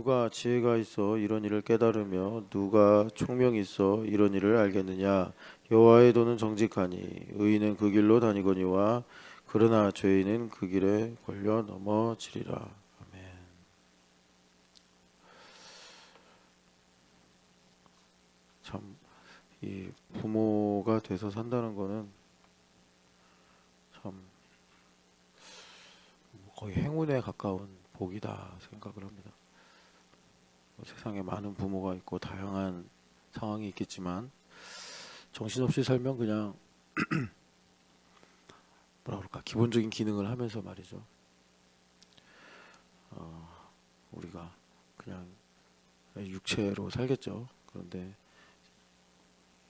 누가 지혜가 있어 이런 일을 깨달으며 누가 총명이 있어 이런 일을 알겠느냐. 여호와의 도는 정직하니 의인은 그 길로 다니거니와 그러나 죄인은 그 길에 걸려 넘어지리라. 아멘. 참 이 부모가 돼서 산다는 거는 참 거의 행운에 가까운 복이다 생각을 합니다. 세상에 많은 부모가 있고 다양한 상황이 있겠지만 정신없이 살면 그냥 뭐라 그럴까 기본적인 기능을 하면서 말이죠. 우리가 그냥 육체로 살겠죠. 그런데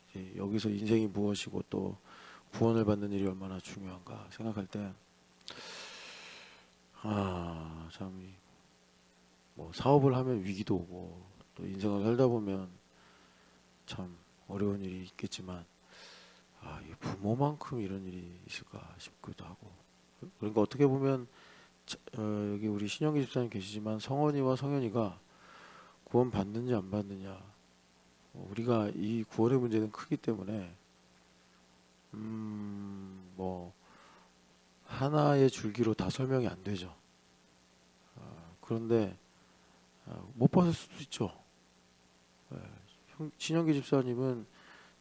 이제 여기서 인생이 무엇이고 또 구원을 받는 일이 얼마나 중요한가 생각할 때 참 뭐 사업을 하면 위기도 오고 또 인생을 살다 보면 참 어려운 일이 있겠지만 이 부모만큼 이런 일이 있을까 싶기도 하고 그러니까 어떻게 보면 여기 우리 신영기 집사님 계시지만 성원이와 성현이가 구원 받느냐 안 받느냐 우리가 이 구원의 문제는 크기 때문에 뭐 하나의 줄기로 다 설명이 안 되죠. 그런데 못 받을 수도 있죠. 신영기 집사님은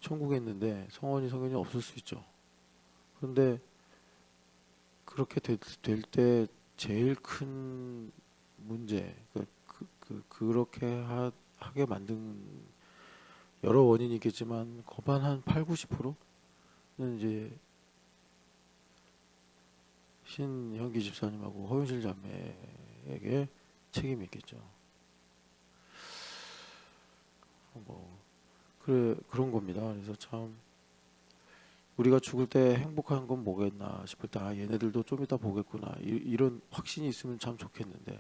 천국에 있는데 성원이 성현이 없을 수 있죠. 그런데 그렇게 될 때 제일 큰 문제 그렇게 하게 만든 여러 원인이 있겠지만 거반 한 8, 90%는 이제 신현기 집사님하고 허윤실 자매에게 책임이 있겠죠. 뭐 그런 겁니다. 그래서 참 우리가 죽을 때 행복한 건 뭐겠나 싶을 때 얘네들도 좀 이따 보겠구나 이런 확신이 있으면 참 좋겠는데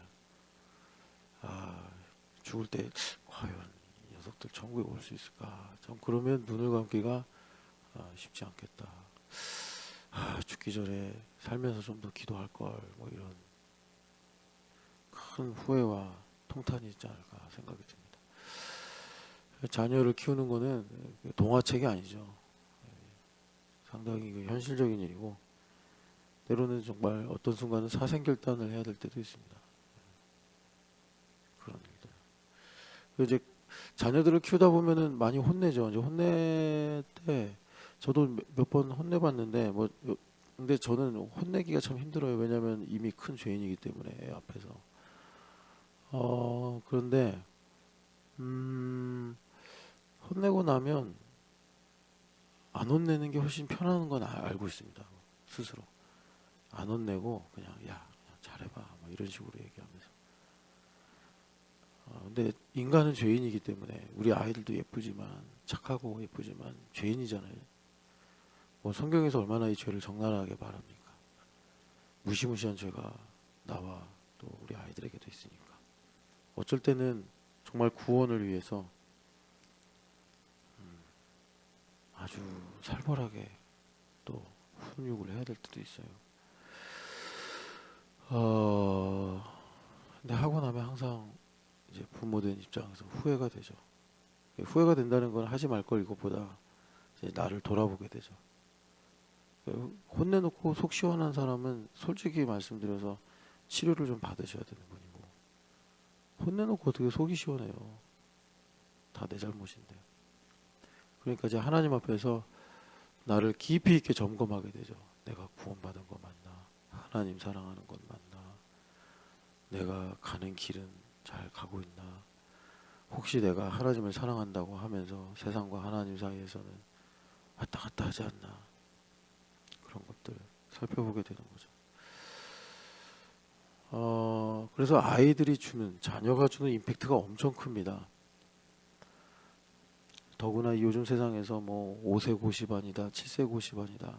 죽을 때 과연 이 녀석들 천국에 올 수 있을까 참 그러면 눈을 감기가 쉽지 않겠다. 죽기 전에 살면서 좀 더 기도할 걸 뭐 이런 큰 후회와 통탄이 있지 않을까 생각이 듭니다. 자녀를 키우는 거는 동화책이 아니죠. 상당히 현실적인 일이고 때로는 정말 어떤 순간은 사생결단을 해야 될 때도 있습니다. 그런 일들. 이제 자녀들을 키우다 보면은 많이 혼내죠. 이제 혼낼 때 저도 몇 번 혼내봤는데 뭐 근데 저는 혼내기가 참 힘들어요. 왜냐하면 이미 큰 죄인이기 때문에 애 앞에서. 그런데 혼내고 나면 안 혼내는 게 훨씬 편한 건 알고 있습니다. 스스로 안 혼내고 그냥 야 그냥 잘해봐 뭐 이런 식으로 얘기하면서. 근데 인간은 죄인이기 때문에 우리 아이들도 예쁘지만 착하고 예쁘지만 죄인이잖아요. 뭐 성경에서 얼마나 이 죄를 적나라하게 말합니까? 무시무시한 죄가 나와 또 우리 아이들에게도 있으니까. 어쩔 때는 정말 구원을 위해서 아주 살벌하게 또 훈육을 해야 될 때도 있어요. 근데 하고 나면 항상 이제 부모된 입장에서 후회가 되죠. 후회가 된다는 건 하지 말 걸 이것보다 이제 나를 돌아보게 되죠. 혼내놓고 속 시원한 사람은 솔직히 말씀드려서 치료를 좀 받으셔야 되는 분이고 혼내놓고 어떻게 속이 시원해요. 다 내 잘못인데. 그러니까 이제 하나님 앞에서 나를 깊이 있게 점검하게 되죠. 내가 구원받은 거 맞나? 하나님 사랑하는 건 맞나? 내가 가는 길은 잘 가고 있나? 혹시 내가 하나님을 사랑한다고 하면서 세상과 하나님 사이에서는 왔다 갔다 하지 않나? 그런 것들 살펴보게 되는 거죠. 그래서 아이들이 주는 자녀가 주는 임팩트가 엄청 큽니다. 더구나 이 요즘 세상에서 뭐 5세 고시반이다, 7세 고시반이다,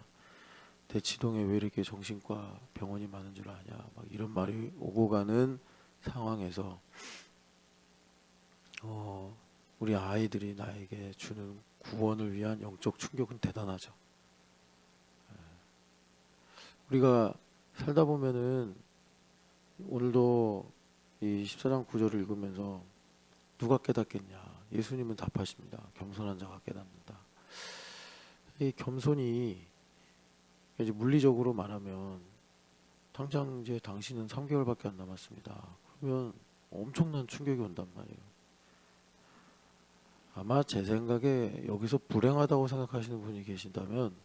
대치동에 왜 이렇게 정신과 병원이 많은 줄 아냐, 막 이런 말이 오고 가는 상황에서 우리 아이들이 나에게 주는 구원을 위한 영적 충격은 대단하죠. 우리가 살다 보면은 오늘도 이 14장 9절을 읽으면서 누가 깨닫겠냐? 예수님은 답하십니다. 겸손한 자가 깨닫는다. 이 겸손이 이제 물리적으로 말하면 당장 이제 당신은 3개월밖에 안 남았습니다. 그러면 엄청난 충격이 온단 말이에요. 아마 제 생각에 여기서 불행하다고 생각하시는 분이 계신다면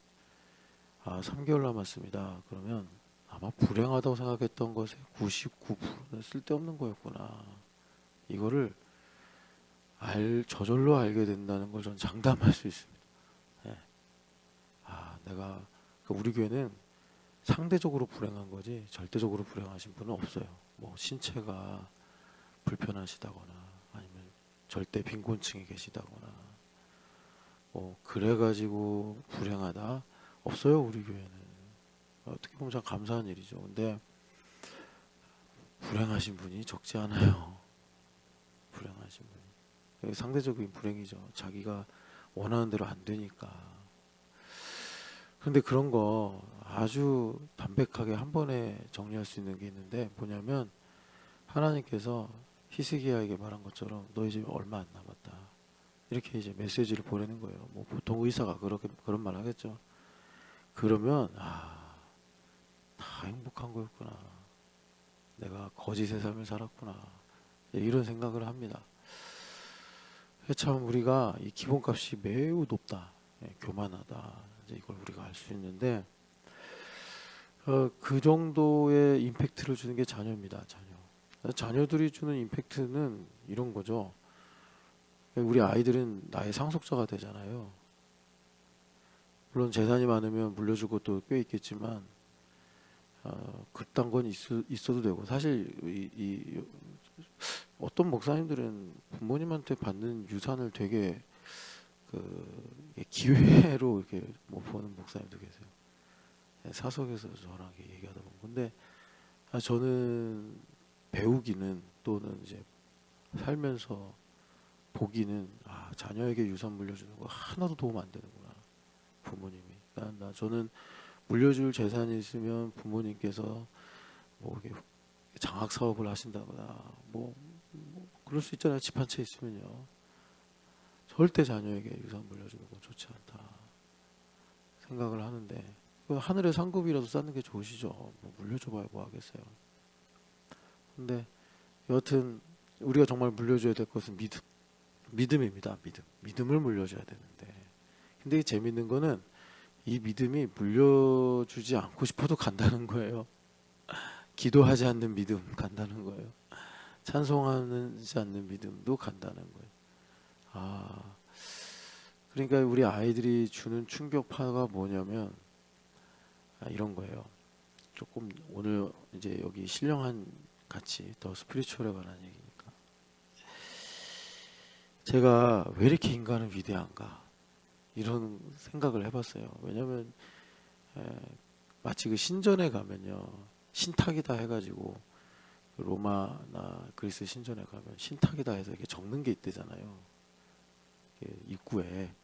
3개월 남았습니다. 그러면 아마 불행하다고 생각했던 것의 99%는 쓸데없는 거였구나. 이거를 저절로 알게 된다는 걸 저는 장담할 수 있습니다. 예. 내가 우리 교회는 상대적으로 불행한 거지 절대적으로 불행하신 분은 없어요. 뭐 신체가 불편하시다거나 아니면 절대 빈곤층에 계시다거나 뭐 그래가지고 불행하다 없어요. 우리 교회는 어떻게 보면 참 감사한 일이죠. 근데 불행하신 분이 적지 않아요. 불행하신 분이 상대적인 불행이죠. 자기가 원하는 대로 안 되니까. 그런데 그런 거 아주 담백하게 한 번에 정리할 수 있는 게 있는데 뭐냐면 하나님께서 히스기야에게 말한 것처럼 너 이제 얼마 안 남았다. 이렇게 이제 메시지를 보내는 거예요. 뭐 보통 의사가 그런 말 하겠죠. 그러면 다 행복한 거였구나. 내가 거짓의 삶을 살았구나. 이런 생각을 합니다. 참 우리가 이 기본값이 매우 높다. 교만하다. 이제 이걸 우리가 알 수 있는데 그 정도의 임팩트를 주는 게 자녀입니다. 자녀들이 주는 임팩트는 이런 거죠. 우리 아이들은 나의 상속자가 되잖아요. 물론 재산이 많으면 물려줄 것도 꽤 있겠지만 그딴 건 있어도 되고 사실 어떤 목사님들은 부모님한테 받는 유산을 되게 기회로 이렇게 못 보는 목사님도 계세요. 사석에서 저랑 얘기하다 보면 근데 저는 배우기는 또는 이제 살면서 보기는 자녀에게 유산 물려주는 거 하나도 도움 안 되는구나. 부모님이. 저는 물려줄 재산이 있으면 부모님께서 뭐 이렇게 장학 사업을 하신다거나 뭐 그럴 수 있잖아요. 집 한 채 있으면요. 절대 자녀에게 유산 물려주는 건 좋지 않다 생각을 하는데 하늘의 상급이라도 쌓는 게 좋으시죠. 뭐 물려줘봐야 뭐 하겠어요. 근데 여하튼 우리가 정말 물려줘야 될 것은 믿음입니다. 믿음을 물려줘야 되는데 근데 재밌는 거는 이 믿음이 물려주지 않고 싶어도 간다는 거예요. 기도하지 않는 믿음 간다는 거예요. 찬송하지 않는 믿음도 간다는 거예요. 그러니까 우리 아이들이 주는 충격파가 뭐냐면 이런 거예요. 조금 오늘 이제 여기 신령한 같이 더 스피리추얼에 관한 얘기니까 제가 왜 이렇게 인간은 위대한가 이런 생각을 해봤어요. 왜냐하면 마치 그 신전에 가면요 신탁이다 해가지고 로마나 그리스 신전에 가면 신탁이다 해서 이렇게 적는 게 있대잖아요. 입구에.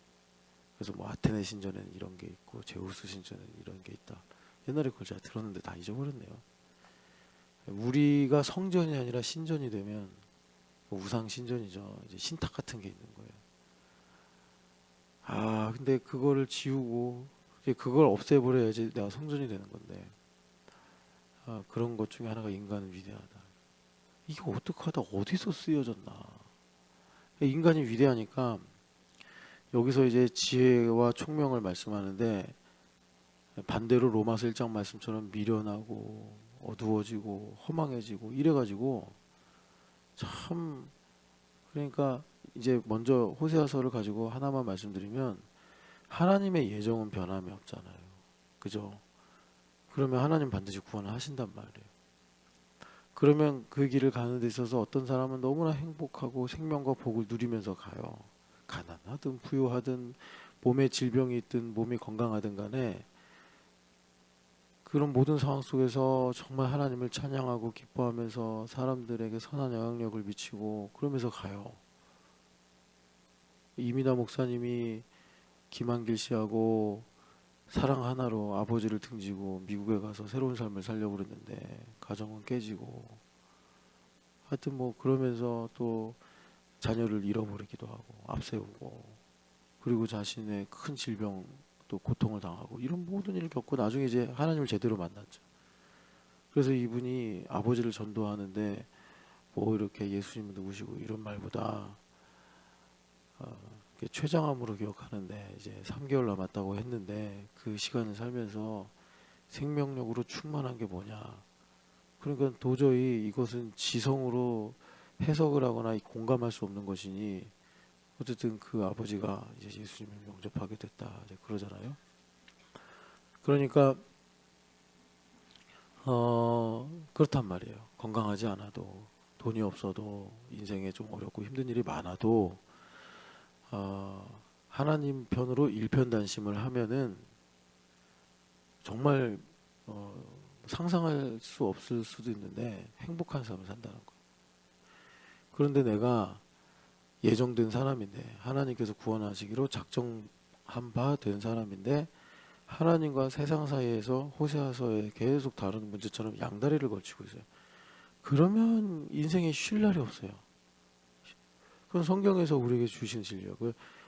그래서 뭐 아테네 신전에는 이런 게 있고 제우스 신전에는 이런 게 있다. 옛날에 그걸 제가 들었는데 다 잊어버렸네요. 우리가 성전이 아니라 신전이 되면 우상 신전이죠. 이제 신탁 같은 게 있는 거예요. 근데 그거를 지우고 이제 그걸 없애버려야지 내가 성전이 되는 건데 그런 것 중에 하나가 인간은 위대하다. 이게 어떻게 하다 어디서 쓰여졌나. 인간이 위대하니까 여기서 이제 지혜와 총명을 말씀하는데 반대로 로마서 1장 말씀처럼 미련하고 어두워지고 허망해지고 이래가지고 참 그러니까 이제 먼저 호세아서를 가지고 하나만 말씀드리면 하나님의 예정은 변함이 없잖아요. 그죠? 그러면 하나님 반드시 구원을 하신단 말이에요. 그러면 그 길을 가는 데 있어서 어떤 사람은 너무나 행복하고 생명과 복을 누리면서 가요. 가난하든 부유하든 몸에 질병이 있든 몸이 건강하든 간에 그런 모든 상황 속에서 정말 하나님을 찬양하고 기뻐하면서 사람들에게 선한 영향력을 미치고 그러면서 가요. 이민아 목사님이 김한길 씨하고 사랑 하나로 아버지를 등지고 미국에 가서 새로운 삶을 살려고 그랬는데 가정은 깨지고 하여튼 뭐 그러면서 또 자녀를 잃어버리기도 하고 앞세우고, 그리고 자신의 큰 질병 또 고통을 당하고, 이런 모든 일을 겪고 나중에 이제 하나님을 제대로 만났죠. 그래서 이분이 아버지를 전도하는데 뭐 이렇게 예수님은 누구시고 이런 말보다 이렇게 최장암으로 기억하는데 이제 3개월 남았다고 했는데 그 시간을 살면서 생명력으로 충만한 게 뭐냐. 그러니까 도저히 이것은 지성으로 해석을 하거나 공감할 수 없는 것이니 어쨌든 그 아버지가 이제 예수님을 영접하게 됐다 이제 그러잖아요. 그러니까 그렇단 말이에요. 건강하지 않아도, 돈이 없어도, 인생에 좀 어렵고 힘든 일이 많아도 하나님 편으로 일편단심을 하면은 정말 상상할 수 없을 수도 있는데 행복한 삶을 산다는 거예요. 그런데 내가 예정된 사람인데, 하나님께서 구원하시기로 작정한 바 된 사람인데, 하나님과 세상 사이에서 호세아서에 계속 다루는 문제처럼 양다리를 걸치고 있어요. 그러면 인생에 쉴 날이 없어요. 그건 성경에서 우리에게 주신 진리예요.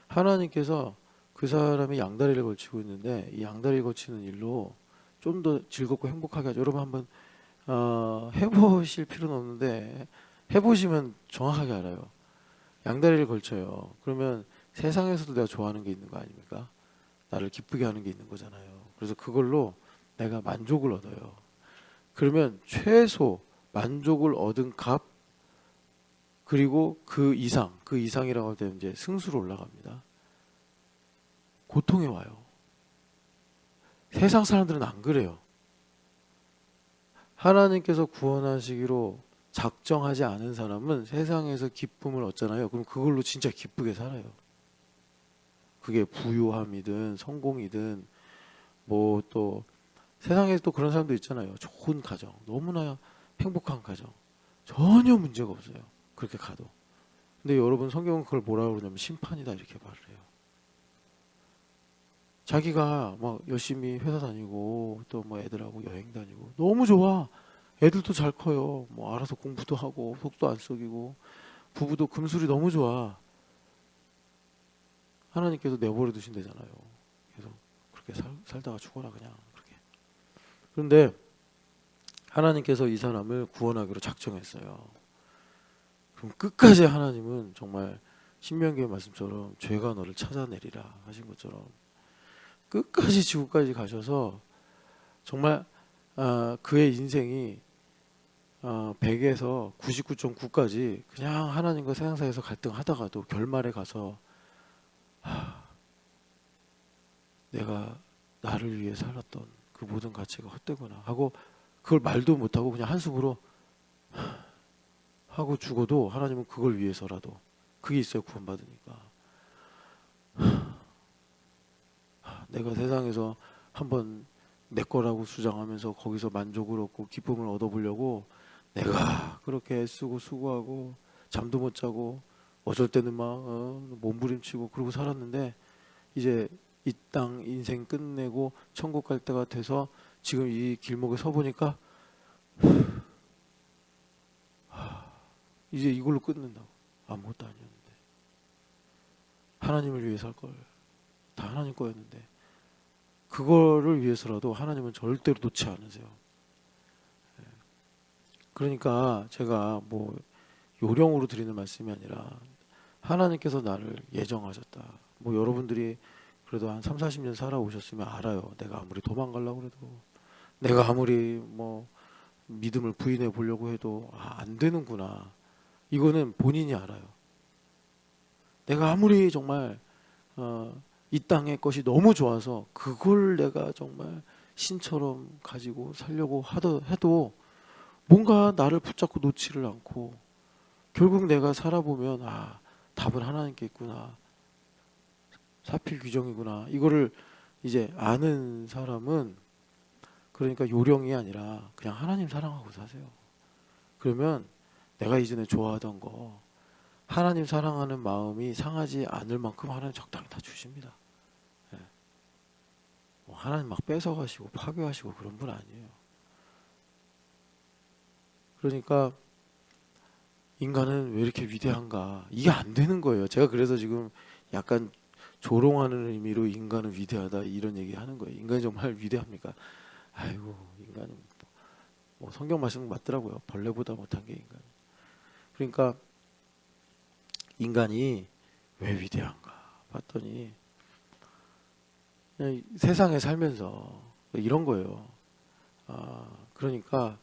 하나님께서 그 사람이 양다리를 걸치고 있는데 이 양다리 걸치는 일로 좀 더 즐겁고 행복하게 하죠. 여러분 한번 해보실 필요는 없는데 해보시면 정확하게 알아요. 양다리를 걸쳐요. 그러면 세상에서도 내가 좋아하는 게 있는 거 아닙니까? 나를 기쁘게 하는 게 있는 거잖아요. 그래서 그걸로 내가 만족을 얻어요. 그러면 최소 만족을 얻은 값, 그리고 그 이상이라고 할 때 이제 승수로 올라갑니다. 고통이 와요. 세상 사람들은 안 그래요. 하나님께서 구원하시기로 작정하지 않은 사람은 세상에서 기쁨을 얻잖아요. 그럼 그걸로 진짜 기쁘게 살아요. 그게 부유함이든 성공이든 뭐 또 세상에 또 그런 사람도 있잖아요. 좋은 가정, 너무나 행복한 가정, 전혀 문제가 없어요. 그렇게 가도. 근데 여러분 성경은 그걸 뭐라고 그러냐면 심판이다 이렇게 말을 해요. 자기가 막 열심히 회사 다니고 또 뭐 애들하고 여행 다니고 너무 좋아. 애들도 잘 커요. 뭐 알아서 공부도 하고 속도 안 썩이고 부부도 금술이 너무 좋아. 하나님께서 내버려 두신대잖아요. 계속 그렇게 살다가 죽어라 그냥 그렇게. 그런데 하나님께서 이 사람을 구원하기로 작정했어요. 그럼 끝까지 하나님은 정말 신명기의 말씀처럼 죄가 너를 찾아내리라 하신 것처럼 끝까지 지구까지 가셔서 정말 그의 인생이 100에서 99.9까지 그냥 하나님과 세상 사이에서 갈등하다가도 결말에 가서 내가 나를 위해 살았던 그 모든 가치가 헛되구나 하고 그걸 말도 못하고 그냥 한숨으로 하고 죽어도 하나님은 그걸 위해서라도, 그게 있어요. 구원받으니까 내가 세상에서 한번 내 거라고 주장하면서 거기서 만족을 얻고 기쁨을 얻어보려고 내가 그렇게 애쓰고 수고하고 잠도 못 자고 어쩔 때는 막 몸부림치고 그러고 살았는데 이제 이 땅 인생 끝내고 천국 갈 때가 돼서 지금 이 길목에 서 보니까 이제 이걸로 끊는다고. 아무것도 아니었는데 하나님을 위해 살 걸. 다 하나님 거였는데 그거를 위해서라도 하나님은 절대로 놓지 않으세요. 그러니까 제가 뭐 요령으로 드리는 말씀이 아니라 하나님께서 나를 예정하셨다. 뭐 여러분들이 그래도 한 3, 40년 살아오셨으면 알아요. 내가 아무리 도망가려고 해도, 내가 아무리 뭐 믿음을 부인해 보려고 해도 안 되는구나. 이거는 본인이 알아요. 내가 아무리 정말 이 땅의 것이 너무 좋아서 그걸 내가 정말 신처럼 가지고 살려고 해도 뭔가 나를 붙잡고 놓지를 않고 결국 내가 살아보면 답은 하나님께 있구나. 사필 규정이구나. 이거를 이제 아는 사람은 그러니까 요령이 아니라 그냥 하나님 사랑하고 사세요. 그러면 내가 이전에 좋아하던 거 하나님 사랑하는 마음이 상하지 않을 만큼 하나님 적당히 다 주십니다. 예. 하나님 막 뺏어가시고 파괴하시고 그런 분 아니에요. 그러니까 인간은 왜 이렇게 위대한가? 이게 안 되는 거예요. 제가 그래서 지금 약간 조롱하는 의미로 인간은 위대하다 이런 얘기 하는 거예요. 인간이 정말 위대합니까? 아이고, 인간은 뭐 성경 말씀 맞더라고요. 벌레보다 못한 게 인간. 그러니까 인간이 왜 위대한가 봤더니 그냥 세상에 살면서 이런 거예요. 그러니까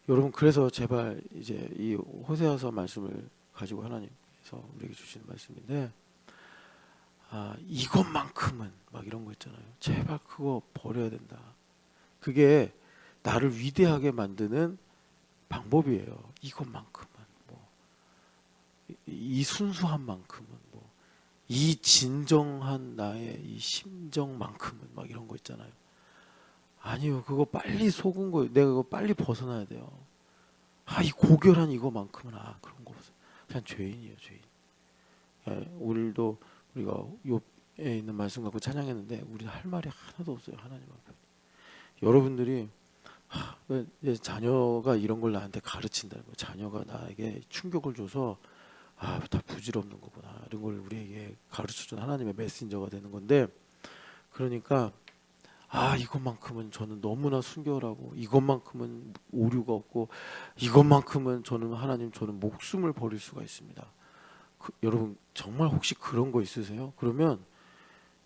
여러분, 그래서 제발 이제 이 호세아서 말씀을 가지고 하나님께서 우리에게 주시는 말씀인데, 이것만큼은 막 이런 거 있잖아요. 제발 그거 버려야 된다. 그게 나를 위대하게 만드는 방법이에요. 이것만큼은 뭐, 이 순수한 만큼은 뭐, 이 진정한 나의 이 심정만큼은 막 이런 거 있잖아요. 아니요, 그거 빨리 속은 거, 내가 그거 빨리 벗어나야 돼요. 이 고결한 이거만큼은 그런 거 없어요. 그냥 죄인이에요, 죄인. 오늘도 우리가 욥에 있는 말씀 갖고 찬양했는데 우리는 할 말이 하나도 없어요, 하나님 앞에. 여러분들이 자녀가 이런 걸 나한테 가르친다는 거예요. 자녀가 나에게 충격을 줘서 다 부질없는 거구나 이런 걸 우리에게 가르쳐준 하나님의 메신저가 되는 건데, 그러니까 이것만큼은 저는 너무나 순결하고, 이것만큼은 오류가 없고, 이것만큼은 저는 하나님, 저는 목숨을 버릴 수가 있습니다. 여러분 정말 혹시 그런 거 있으세요? 그러면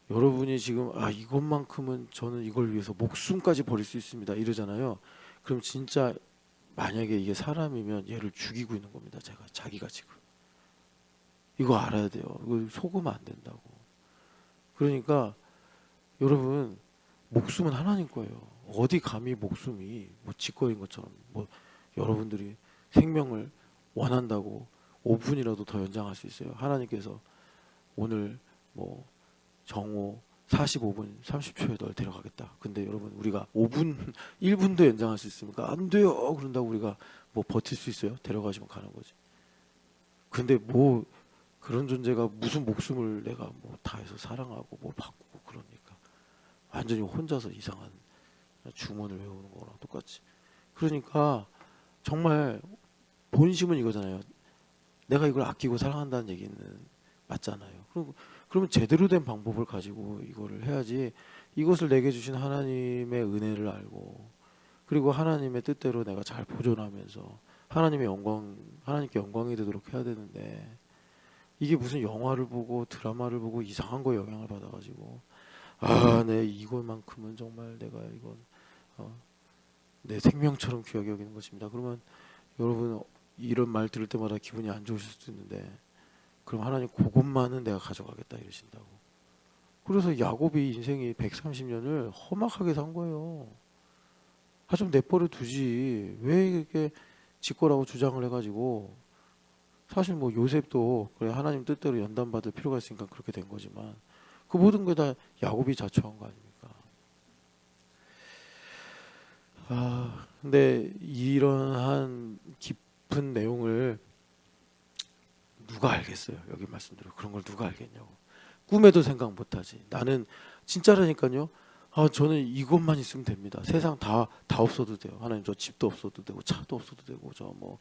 여러분이 지금 이것만큼은 저는 이걸 위해서 목숨까지 버릴 수 있습니다 이러잖아요. 그럼 진짜 만약에 이게 사람이면 얘를 죽이고 있는 겁니다. 자기가 지금 이거 알아야 돼요. 이걸 속으면 안 된다고. 그러니까 여러분, 목숨은 하나님 거예요. 어디 감히 목숨이 뭐 짓거리인 것처럼, 뭐 여러분들이 생명을 원한다고 5분이라도 더 연장할 수 있어요. 하나님께서 오늘 뭐 정오 45분 30초에 널 데려가겠다. 근데 여러분, 우리가 5분 1분도 연장할 수 있습니까? 안 돼요. 그런다고 우리가 뭐 버틸 수 있어요? 데려가시면 가는 거지. 근데 뭐 그런 존재가 무슨 목숨을 내가 뭐 다해서 사랑하고 뭐 바꾸고 그러니까 완전히 혼자서 이상한 주문을 외우는 거랑 똑같이. 그러니까 정말 본심은 이거잖아요. 내가 이걸 아끼고 사랑한다는 얘기는 맞잖아요. 그러면 제대로 된 방법을 가지고 이거를 해야지. 이것을 내게 주신 하나님의 은혜를 알고, 그리고 하나님의 뜻대로 내가 잘 보존하면서 하나님께 영광이 되도록 해야 되는데, 이게 무슨 영화를 보고 드라마를 보고 이상한 거에 영향을 받아가지고 내 이것만큼은 정말 내가 이건 내 생명처럼 귀하게 여기는 것입니다. 그러면 여러분, 이런 말 들을 때마다 기분이 안 좋으실 수도 있는데, 그럼 하나님 그것만은 내가 가져가겠다 이러신다고. 그래서 야곱이 인생이 130년을 험악하게 산 거예요. 좀 내버려 두지 왜 이렇게 짓거라고 주장을 해가지고. 사실 뭐 요셉도 그래 하나님 뜻대로 연단받을 필요가 있으니까 그렇게 된 거지만, 그 모든 게 다 야곱이 자초한 거 아닙니까? 근데 이러한 깊은 내용을 누가 알겠어요? 여기 말씀대로 그런 걸 누가 알겠냐고. 꿈에도 생각 못하지. 나는 진짜라니까요. 저는 이것만 있으면 됩니다. 세상 다 없어도 돼요. 하나님, 저 집도 없어도 되고 차도 없어도 되고 저 뭐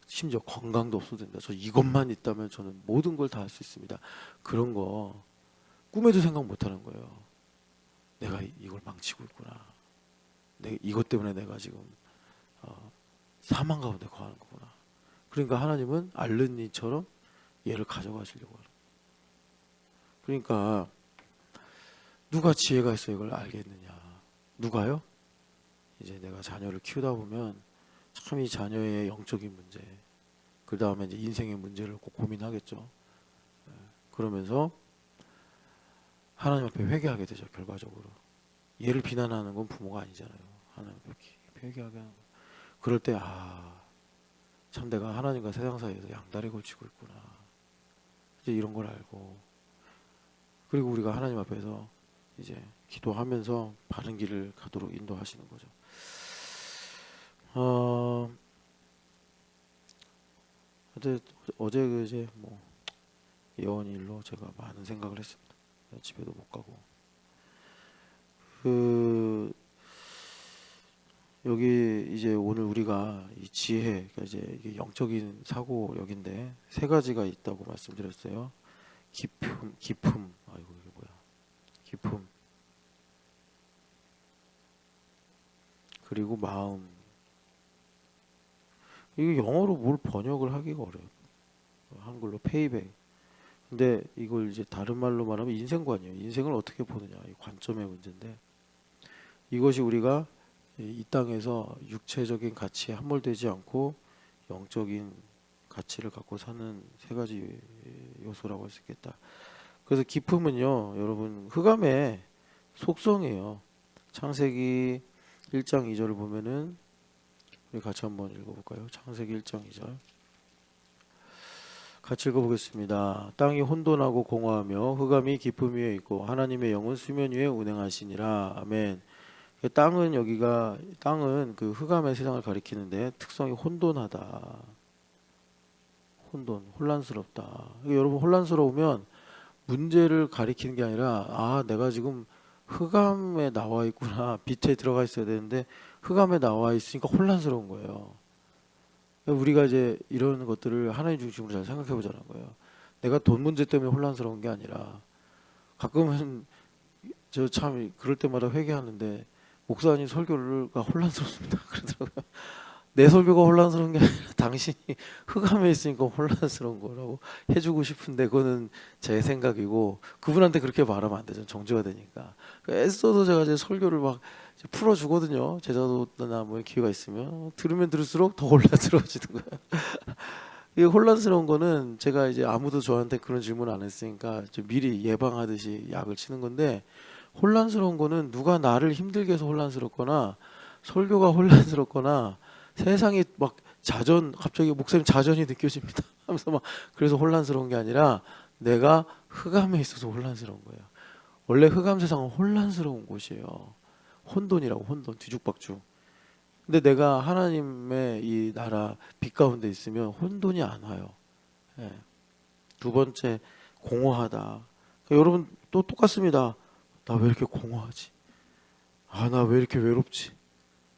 심지어 건강도 없어도 된다. 저 이것만 있다면 저는 모든 걸 다 할 수 있습니다. 그런 거 꿈에도 생각 못하는 거예요. 내가 이걸 망치고 있구나. 이것 때문에 내가 지금 사망 가운데 거하는 거구나. 그러니까 하나님은 앓는 이처럼 얘를 가져가시려고 하는. 그러니까 누가 지혜가 있어 이걸 알겠느냐? 누가요? 이제 내가 자녀를 키우다 보면 참 이 자녀의 영적인 문제, 그 다음에 이제 인생의 문제를 꼭 고민하겠죠. 그러면서 하나님 앞에 회개하게 되죠. 결과적으로 얘를 비난하는 건 부모가 아니잖아요. 하나님 앞에 회개하게 하는 거. 그럴 때 참 내가 하나님과 세상 사이에서 양다리 걸치고 있구나. 이제 이런 걸 알고, 그리고 우리가 하나님 앞에서 이제 기도하면서 바른 길을 가도록 인도하시는 거죠. 어제 이제 뭐 예원 일로 제가 많은 생각을 했습니다. 집에도 못 가고, 여기 이제 오늘 우리가 이 지혜, 그러니까 이제 이게 영적인 사고력인데 세 가지가 있다고 말씀드렸어요. 깊음, 아이고 이게 뭐야? 깊음, 그리고 마음. 이거 영어로 뭘 번역을 하기가 어려요. 한글로 페이백. 근데 이걸 이제 다른 말로 말하면 인생관이에요. 인생을 어떻게 보느냐, 이 관점의 문제인데 이것이 우리가 이 땅에서 육체적인 가치에 함몰되지 않고 영적인 가치를 갖고 사는 세 가지 요소라고 할 수 있겠다. 그래서 기쁨은요, 여러분 흑암의 속성이에요. 창세기 1장 2절을 보면은 우리 같이 한번 읽어볼까요? 창세기 1장 2절 같이 읽어보겠습니다. 땅이 혼돈하고 공허하며 흑암이 깊음 위에 있고 하나님의 영은 수면 위에 운행하시니라. 아멘. 땅은 여기가 땅은 그 흑암의 세상을 가리키는데 특성이 혼돈하다. 혼란스럽다. 그러니까 여러분 혼란스러우면 문제를 가리키는 게 아니라 내가 지금 흑암에 나와 있구나. 빛에 들어가 있어야 되는데 흑암에 나와 있으니까 혼란스러운 거예요. 우리가 이제 이런 것들을 하나님 중심으로 잘 생각해 보자는 거예요. 내가 돈 문제 때문에 혼란스러운 게 아니라 가끔은 저 참 그럴 때마다 회개하는데 목사님 설교가 혼란스럽습니다. 그러더라고요. 내 설교가 혼란스러운 게 아니라 당신이 흑암에 있으니까 혼란스러운 거라고 해주고 싶은데 그거는 제 생각이고 그분한테 그렇게 말하면 안 되죠. 정죄가 되니까. 애써서 제가 이제 설교를 막 풀어주거든요. 제자도나 뭐 기회가 있으면 들으면 들을수록 더 혼란스러워지는 거예요. 이 혼란스러운 거는 제가 이제 아무도 저한테 그런 질문 안 했으니까 미리 예방하듯이 약을 치는 건데 혼란스러운 거는 누가 나를 힘들게 해서 혼란스럽거나 설교가 혼란스럽거나 세상이 막 갑자기 목사님 자전이 느껴집니다 하면서 막 그래서 혼란스러운 게 아니라 내가 흑암에 있어서 혼란스러운 거예요. 원래 흑암 세상은 혼란스러운 곳이에요. 혼돈이라고, 혼돈, 뒤죽박죽. 근데 내가 하나님의 이 나라 빛 가운데 있으면 혼돈이 안 와요. 예. 두 번째, 공허하다. 그러니까 여러분 또 똑같습니다. 나 왜 이렇게 공허하지? 나 왜 이렇게 외롭지?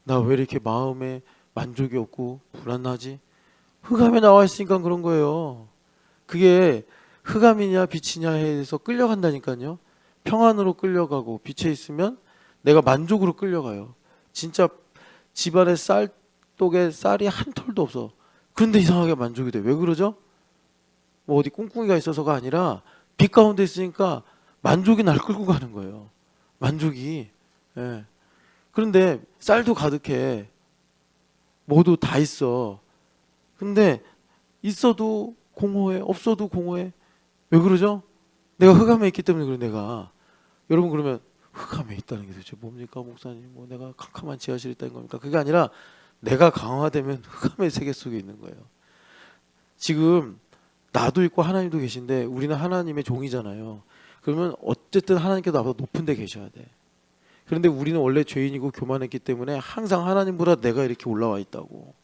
나 왜 이렇게 마음에 만족이 없고 불안하지? 흑암에 나와 있으니까 그런 거예요. 그게 흑암이냐 빛이냐 해서 끌려간다니까요. 평안으로 끌려가고 빛에 있으면 내가 만족으로 끌려가요. 진짜 집안에 쌀독에 쌀이 한 톨도 없어. 그런데 이상하게 만족이 돼. 왜 그러죠? 뭐 어디 꿍꿍이가 있어서가 아니라 빛 가운데 있으니까 만족이 날 끌고 가는 거예요. 만족이. 예. 그런데 쌀도 가득해. 모두 다 있어. 근데 있어도 공허해. 없어도 공허해. 왜 그러죠? 내가 흑암에 있기 때문에 그래. 내가. 여러분 그러면 흑암에 있다는 게 도대체 뭡니까 목사님? 뭐 내가 캄캄한 지하실에 있다는 겁니까? 그게 아니라 내가 강화되면 흑암의 세계 속에 있는 거예요. 지금 나도 있고 하나님도 계신데 우리는 하나님의 종이잖아요. 그러면 어쨌든 하나님께 나보다 높은 데 계셔야 돼. 그런데 우리는 원래 죄인이고 교만했기 때문에 항상 하나님보다 내가 이렇게 올라와 있다고.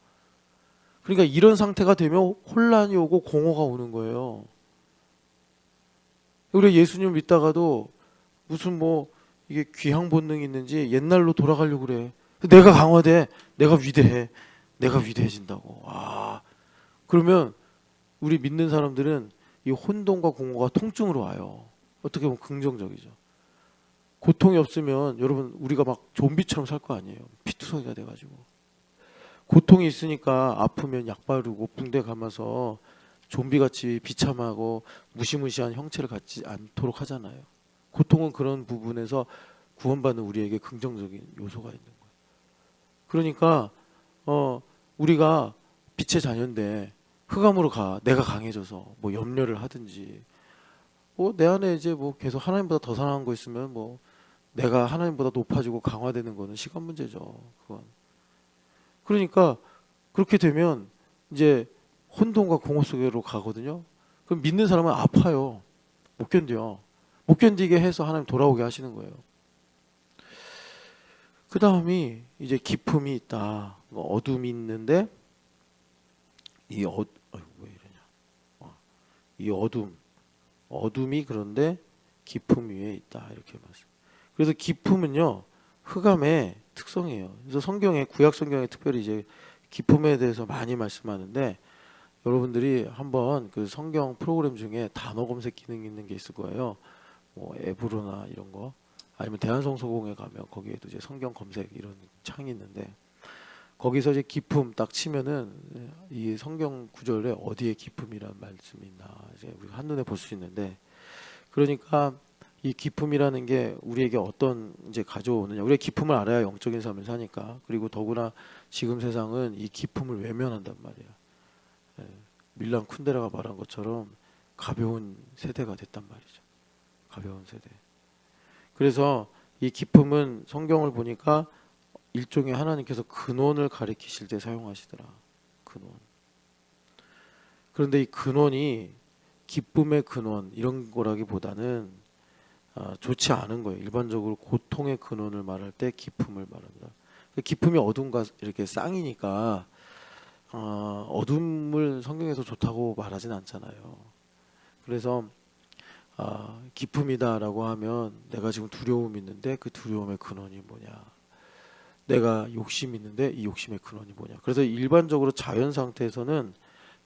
그러니까 이런 상태가 되면 혼란이 오고 공허가 오는 거예요. 우리 예수님 믿다가도 무슨 뭐 이게 귀향 본능이 있는지 옛날로 돌아가려고 그래. 내가 강화돼. 내가 위대해. 내가 위대해진다고. 그러면 우리 믿는 사람들은 이 혼돈과 공허가 통증으로 와요. 어떻게 보면 긍정적이죠. 고통이 없으면 여러분 우리가 막 좀비처럼 살 거 아니에요. 피투성이가 돼가지고. 고통이 있으니까 아프면 약 바르고 붕대 감아서 좀비같이 비참하고 무시무시한 형체를 갖지 않도록 하잖아요. 고통은 그런 부분에서 구원받는 우리에게 긍정적인 요소가 있는 거예요. 그러니까 우리가 빛의 자녀인데 흑암으로 가. 내가 강해져서 뭐 염려를 하든지 내 안에 이제 뭐 계속 하나님보다 더 사랑한 거 있으면 뭐 내가 하나님보다 높아지고 강화되는 거는 시간 문제죠. 그건. 그러니까 그렇게 되면 이제 혼돈과 공허 속으로 가거든요. 그럼 믿는 사람은 아파요. 못 견뎌요. 못 견디게 해서 하나님 돌아오게 하시는 거예요. 그 다음이 이제 기품이 있다. 어둠이 있는데 왜 이러냐? 이 어둠이 그런데 기품 위에 있다 이렇게 말씀. 그래서 기품은요 흑암에 특성이에요. 그래서 성경에 구약 성경에 특별히 이제 기쁨에 대해서 많이 말씀하는데 여러분들이 한번 그 성경 프로그램 중에 단어 검색 기능 있는 게 있을 거예요. 뭐 앱으로나 이런 거 아니면 대한성서공에 가면 거기에도 이제 성경 검색 이런 창이 있는데 거기서 이제 기쁨 딱 치면은 이 성경 구절에 어디에 기쁨이란 말씀이 있나 이제 우리가 한눈에 볼 수 있는데 그러니까 이 기쁨이라는 게 우리에게 어떤 이제 가져오느냐 우리가 기쁨을 알아야 영적인 삶을 사니까 그리고 더구나 지금 세상은 이 기쁨을 외면한단 말이야. 예, 밀란 쿤데라가 말한 것처럼 가벼운 세대가 됐단 말이죠. 가벼운 세대. 그래서 이 기쁨은 성경을 보니까 일종의 하나님께서 근원을 가리키실 때 사용하시더라. 근원. 그런데 이 근원이 기쁨의 근원 이런 거라기보다는 좋지 않은 거예요. 일반적으로 고통의 근원을 말할 때 기쁨을 말합니다. 기쁨이 어둠과 이렇게 쌍이니까 어둠을 성경에서 좋다고 말하진 않잖아요. 그래서 기쁨이다라고 하면 내가 지금 두려움이 있는데 그 두려움의 근원이 뭐냐? 내가 욕심이 있는데 이 욕심의 근원이 뭐냐? 그래서 일반적으로 자연 상태에서는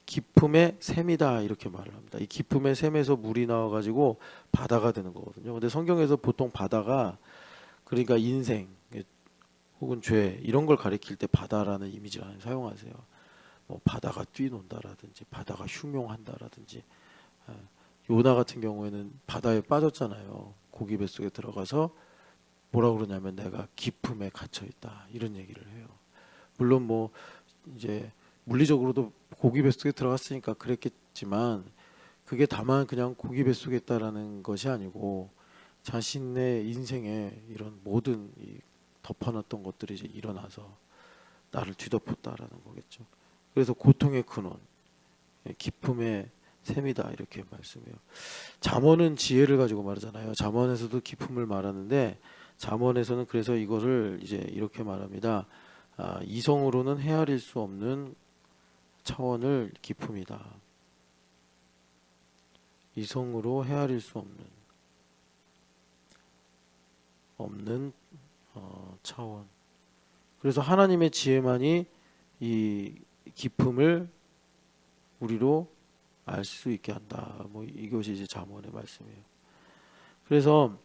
기쁨의 샘이다 이렇게 말을 합니다. 이 기쁨의 샘에서 물이 나와가지고 바다가 되는 거거든요. 근데 성경에서 보통 바다가 그러니까 인생 혹은 죄 이런 걸 가리킬 때 바다라는 이미지를 많이 사용하세요. 뭐 바다가 뛰논다라든지 바다가 흉용한다라든지 요나 같은 경우에는 바다에 빠졌잖아요. 고기 뱃속에 들어가서 뭐라 그러냐면 내가 기품에 갇혀 있다 이런 얘기를 해요. 물론 뭐 이제 물리적으로도 고기 뱃속에 들어갔으니까 그랬겠지만 그게 다만 그냥 고기 뱃속에 있다라는 것이 아니고 자신의 인생에 이런 모든 이 덮어놨던 것들이 이제 일어나서 나를 뒤덮었다라는 거겠죠. 그래서 고통의 근원, 기쁨의 셈이다 이렇게 말씀해요. 잠언은 지혜를 가지고 말하잖아요. 잠언에서도 기쁨을 말하는데 잠언에서는 그래서 이거를 이제 이렇게 말합니다. 이성으로는 헤아릴 수 없는 차원을 기품이다. 이성으로 헤아릴 수 없는 차원. 그래서 하나님의 지혜만이 이 기품을 우리로 알 수 있게 한다. 뭐 이것이 이제 잠언의 말씀이에요. 그래서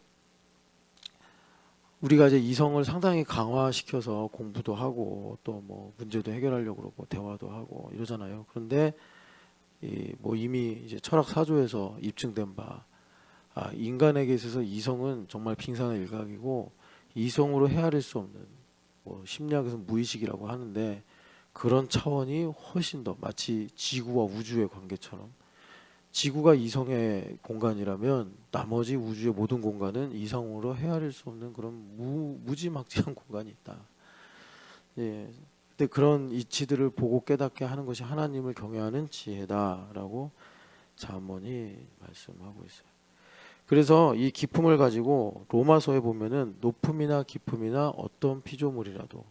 우리가 이제 이성을 상당히 강화시켜서 공부도 하고 또 뭐 문제도 해결하려고 그러고 대화도 하고 이러잖아요. 그런데 뭐 이미 이제 철학 사조에서 입증된 바 인간에게 있어서 이성은 정말 빙산의 일각이고 이성으로 헤아릴 수 없는 뭐 심리학에서 무의식이라고 하는데 그런 차원이 훨씬 더 마치 지구와 우주의 관계처럼 지구가 이성의 공간이라면 나머지 우주의 모든 공간은 이성으로 헤아릴 수 없는 그런 무지막지한 공간이 있다. 예. 근데 그런 이치들을 보고 깨닫게 하는 것이 하나님을 경외하는 지혜다라고 잠언이 말씀하고 있어요. 그래서 이 기품을 가지고 로마서에 보면은 높음이나 기품이나 어떤 피조물이라도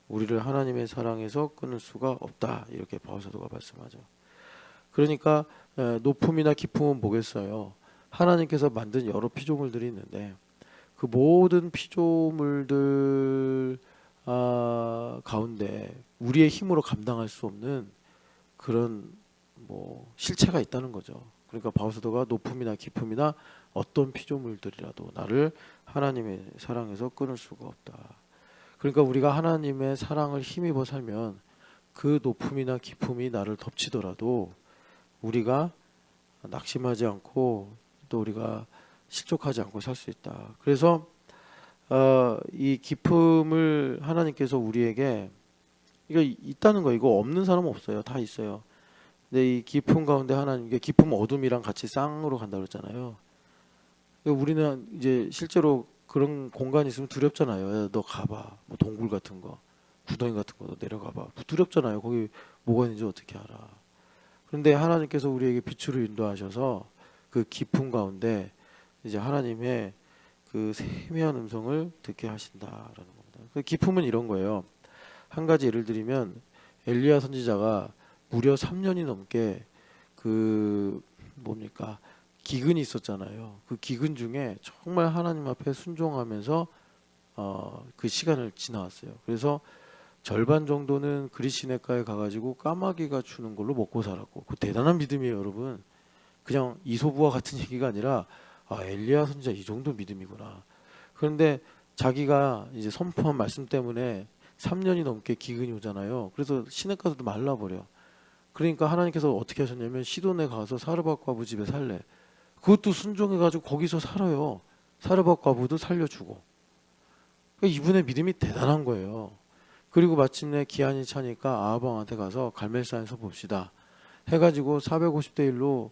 우리를 하나님의 사랑에서 끊을 수가 없다 이렇게 바울사도가 말씀하죠. 그러니까 높음이나 기품은 뭐겠어요? 하나님께서 만든 여러 피조물들이 있는데 그 모든 피조물들 가운데 우리의 힘으로 감당할 수 없는 그런 뭐 실체가 있다는 거죠. 그러니까 바울사도가 높음이나 기품이나 어떤 피조물들이라도 나를 하나님의 사랑에서 끊을 수가 없다. 그러니까 우리가 하나님의 사랑을 힘입어 살면 그 높음이나 기품이 나를 덮치더라도 우리가 낙심하지 않고 또 우리가 실족하지 않고 살 수 있다. 그래서 이 기쁨을 하나님께서 우리에게 이거 있다는 거 이거 없는 사람은 없어요. 다 있어요. 근데 이 기쁨 가운데 하나님 이게 기쁨 어둠이랑 같이 쌍으로 간다 그랬잖아요. 우리는 이제 실제로 그런 공간이 있으면 두렵잖아요. 야, 너 가봐. 뭐 동굴 같은 거, 구덩이 같은 거 너 내려가봐. 두렵잖아요. 거기 뭐가 있는지 어떻게 알아. 그런데 하나님께서 우리에게 빛으로 인도하셔서 그 기쁨 가운데 이제 하나님의 그 세미한 음성을 듣게 하신다라는 겁니다. 그 기쁨은 이런 거예요. 한 가지 예를 들면 엘리야 선지자가 무려 3년이 넘게 그 뭡니까 기근이 있었잖아요. 그 기근 중에 정말 하나님 앞에 순종하면서 그 시간을 지나왔어요. 그래서 절반 정도는 그리스 시내가에 가가지고 까마귀가 주는 걸로 먹고 살았고, 그 대단한 믿음이에요, 여러분. 그냥 이소부와 같은 얘기가 아니라 엘리야 선지자 이 정도 믿음이구나. 그런데 자기가 이제 선포한 말씀 때문에 3년이 넘게 기근이 오잖아요. 그래서 시냇가도 말라버려. 그러니까 하나님께서 어떻게 하셨냐면 시돈에 가서 사르밧 과부 집에 살래. 그것도 순종해가지고 거기서 살아요. 사르밧 과부도 살려주고. 그러니까 이분의 믿음이 대단한 거예요. 그리고 마침내 기한이 차니까 아하방한테 가서 갈멜산에서 봅시다 해가지고 450대 1로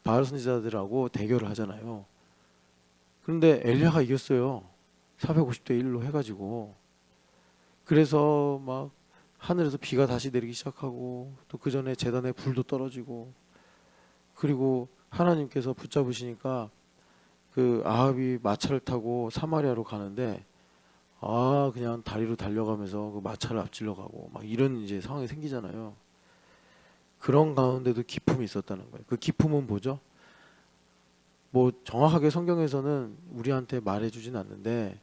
바알 선지자들하고 대결을 하잖아요. 그런데 엘리야가 이겼어요. 450대 1로 해가지고. 그래서 막 하늘에서 비가 다시 내리기 시작하고, 또 그 전에 제단에 불도 떨어지고, 그리고 하나님께서 붙잡으시니까 그 아합이 마차를 타고 사마리아로 가는데 그냥 다리로 달려가면서 그 마차를 앞질러 가고 막 이런 이제 상황이 생기잖아요. 그런 가운데도 기품이 있었다는 거예요. 그 기품은 뭐죠? 뭐 정확하게 성경에서는 우리한테 말해주진 않는데,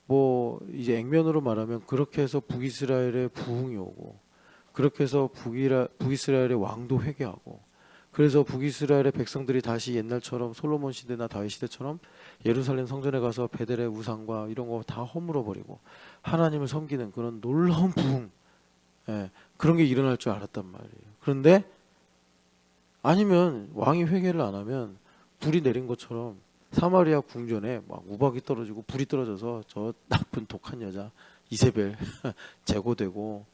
뭐 이제 액면으로 말하면 그렇게 해서 북이스라엘의 부흥이 오고, 그렇게 해서 북이스라엘의 왕도 회개하고, 그래서 북이스라엘의 백성들이 다시 옛날처럼 솔로몬 시대나 다윗 시대처럼 예루살렘 성전에 가서 베델의 우상과 이런 거 다 허물어 버리고 하나님을 섬기는 그런 놀라운 부흥, 그런 게 일어날 줄 알았단 말이에요. 그런데 아니면 왕이 회개를 안 하면 불이 내린 것처럼 사마리아 궁전에 막 우박이 떨어지고 불이 떨어져서 저 나쁜 독한 여자 이세벨 제거되고,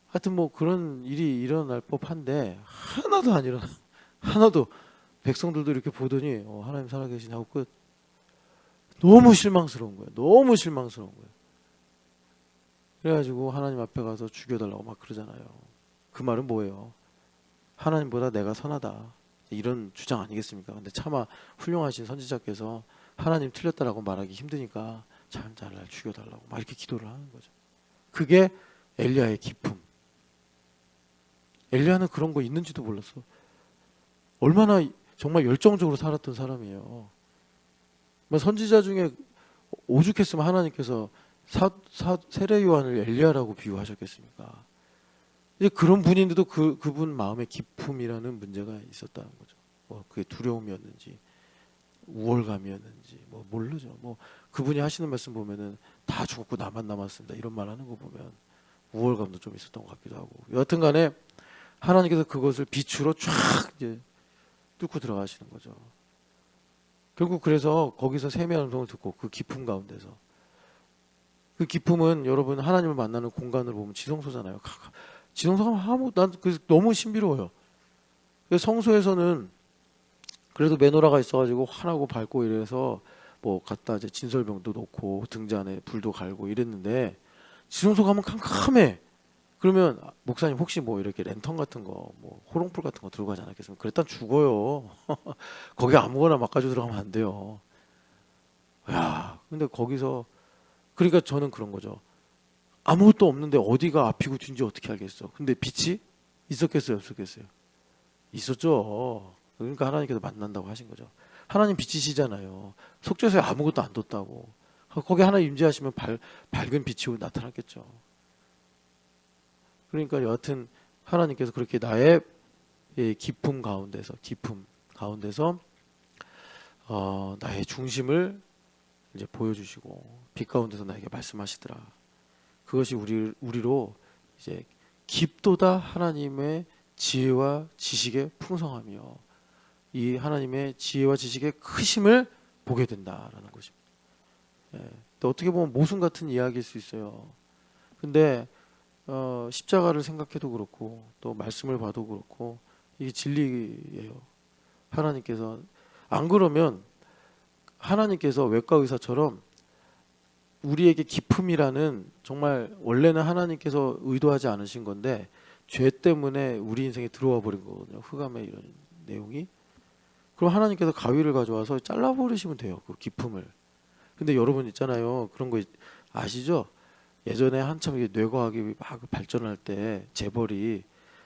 하여튼 뭐 그런 일이 일어날 법한데 하나도 안 일어나. 하나도. 백성들도 이렇게 보더니 하나님 살아계시네 하고 끝. 너무 실망스러운 거예요. 너무 실망스러운 거예요. 그래가지고 하나님 앞에 가서 죽여달라고 막 그러잖아요. 그 말은 뭐예요? 하나님보다 내가 선하다, 이런 주장 아니겠습니까? 근데 차마 훌륭하신 선지자께서 하나님 틀렸다라고 말하기 힘드니까 잘 날 죽여달라고 막 이렇게 기도를 하는 거죠. 그게 엘리야의 기품. 엘리야는 그런 거 있는지도 몰랐어. 얼마나 정말 열정적으로 살았던 사람이에요. 선지자 중에 오죽했으면 하나님께서 세례 요한을 엘리야라고 비유하셨겠습니까? 이제 그런 분인데도 그분 마음에 기품이라는 문제가 있었다는 거죠. 뭐 그게 두려움이었는지 우월감이었는지 뭐 모르죠. 뭐 그분이 하시는 말씀 보면은 다 죽었고 나만 남았습니다, 이런 말 하는 거 보면 우월감도 좀 있었던 것 같기도 하고. 여하튼간에 하나님께서 그것을 빛으로 쫙 이제 뚫고 들어가시는 거죠. 결국 그래서 거기서 세미한 음성을 듣고 그 기품 가운데서, 그 기품은 여러분 하나님을 만나는 공간을 보면 지성소잖아요. 지성소가 난 너무 신비로워요. 성소에서는 그래도 메노라가 있어가지고 환하고 밝고 이래서 뭐 갖다 이제 진설병도 놓고 등잔에 불도 갈고 이랬는데, 지성소 가면 캄캄해. 그러면 목사님 혹시 뭐 이렇게 랜턴 같은 거, 뭐 호롱불 같은 거 들고 가지 않았겠습니까? 그랬단 죽어요. 거기 아무거나 막 가지고 들어가면 안 돼요. 야, 근데 거기서, 그러니까 저는 그런 거죠. 아무것도 없는데 어디가 앞이고 뒤인지 어떻게 알겠어? 근데 빛이 있었겠어요, 없었겠어요? 있었죠. 그러니까 하나님께서 만난다고 하신 거죠. 하나님 빛이시잖아요. 속죄소에 아무것도 안 뒀다고. 거기 하나님 임재하시면 밝은 빛이 나타났겠죠. 그러니까 여하튼 하나님께서 그렇게 나의 기품 가운데서 나의 중심을 이제 보여주시고 빛 가운데서 나에게 말씀하시더라. 그것이 우리로 이제 깊도다 하나님의 지혜와 지식의 풍성함이요, 이 하나님의 지혜와 지식의 크심을 보게 된다라는 것입니다. 또 어떻게 보면 모순 같은 이야기일 수 있어요. 근데 십자가를 생각해도 그렇고 또 말씀을 봐도 그렇고 이게 진리예요. 하나님께서, 안 그러면 하나님께서 외과 의사처럼 우리에게 기품이라는, 정말 원래는 하나님께서 의도하지 않으신 건데 죄 때문에 우리 인생에 들어와 버린 거거든요. 흑암의 이런 내용이. 그럼 하나님께서 가위를 가져와서 잘라버리시면 돼요, 그 기품을. 근데 여러분 있잖아요, 그런 거 아시죠? 예전에 한참 뇌과학이 막 발전할 때 재벌이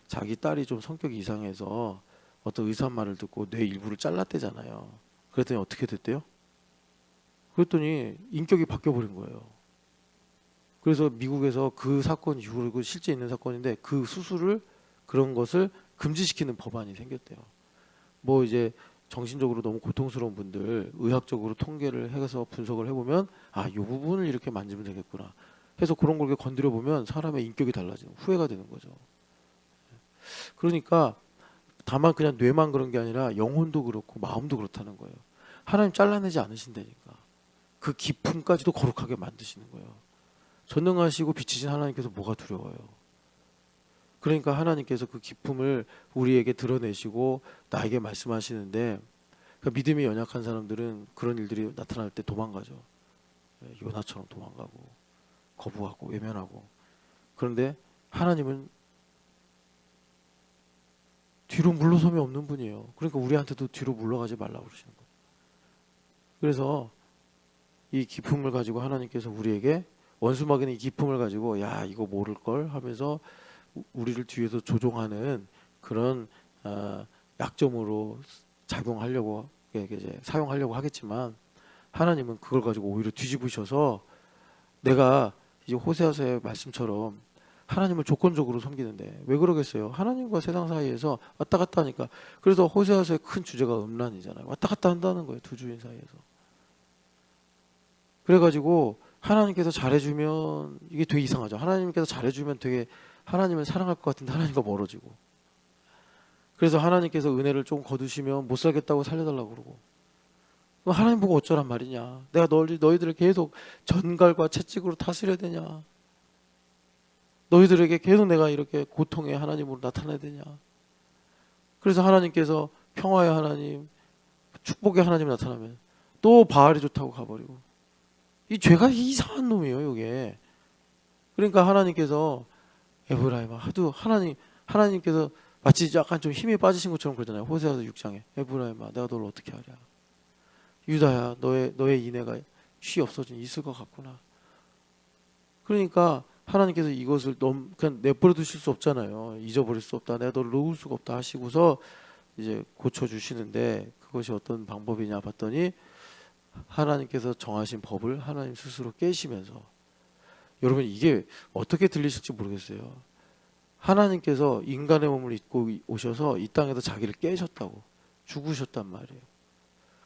자기 딸이 좀 성격이 이상해서 어떤 의사 말을 듣고 뇌 일부를 잘랐대잖아요. 그랬더니 어떻게 됐대요? 그랬더니 인격이 바뀌어버린 거예요. 그래서 미국에서 그 사건 이후로 실제 있는 사건인데 그 수술을 그런 것을 금지시키는 법안이 생겼대요. 뭐 이제 정신적으로 너무 고통스러운 분들 의학적으로 통계를 해서 분석을 해보면 아, 이 부분을 이렇게 만지면 되겠구나 해서 그런 걸 이렇게 건드려 보면 사람의 인격이 달라지는 후회가 되는 거죠. 그러니까 다만 그냥 뇌만 그런 게 아니라 영혼도 그렇고 마음도 그렇다는 거예요. 하나님 잘라내지 않으신다니까. 그 기품까지도 거룩하게 만드시는 거예요. 전능하시고 빛이신 하나님께서 뭐가 두려워요. 그러니까 하나님께서 그 기품을 우리에게 드러내시고 나에게 말씀하시는데 그러니까 믿음이 연약한 사람들은 그런 일들이 나타날 때 도망가죠. 요나처럼 도망가고 거부하고 외면하고. 그런데 하나님은 뒤로 물러섬이 없는 분이에요. 그러니까 우리한테도 뒤로 물러가지 말라고 그러시는 거예요. 그래서 이 기품을 가지고 하나님께서 우리에게 원수마귀는 이 기품을 가지고 야 이거 모를걸 하면서 우리를 뒤에서 조종하는 그런 약점으로 작용하려고 이제 사용하려고 하겠지만 하나님은 그걸 가지고 오히려 뒤집으셔서 내가 이제 호세아서의 말씀처럼 하나님을 조건적으로 섬기는데 왜 그러겠어요? 하나님과 세상 사이에서 왔다 갔다 하니까. 그래서 호세아서의 큰 주제가 음란이잖아요. 왔다 갔다 한다는 거예요. 두 주인 사이에서. 그래가지고 하나님께서 잘해주면 이게 되게 이상하죠. 하나님께서 잘해주면 되게 하나님을 사랑할 것 같은데 하나님과 멀어지고. 그래서 하나님께서 은혜를 좀 거두시면 못 살겠다고 살려달라고 그러고. 하나님 보고 어쩌란 말이냐. 내가 너희들을 계속 전갈과 채찍으로 다스려야 되냐. 너희들에게 계속 내가 이렇게 고통의 하나님으로 나타나야 되냐. 그래서 하나님께서 평화의 하나님, 축복의 하나님 나타나면 또 바알이 좋다고 가버리고. 이 죄가 이상한 놈이에요, 이게. 그러니까 하나님께서 에브라임아 하도 하나님께서 마치 약간 좀 힘이 빠지신 것처럼 그러잖아요. 호세아서 6장에 에브라임아 내가 너를 어떻게 하랴. 유다야 너의 인애가 쉬 없어진 있을 것 같구나. 그러니까 하나님께서 이것을 그냥 내버려 두실 수 없잖아요. 잊어버릴 수 없다. 내가 너를 놓을 수가 없다 하시고서 이제 고쳐주시는데 그것이 어떤 방법이냐 봤더니 하나님께서 정하신 법을 하나님 스스로 깨시면서 여러분 이게 어떻게 들리실지 모르겠어요. 하나님께서 인간의 몸을 입고 오셔서 이 땅에서 자기를 깨셨다고 죽으셨단 말이에요.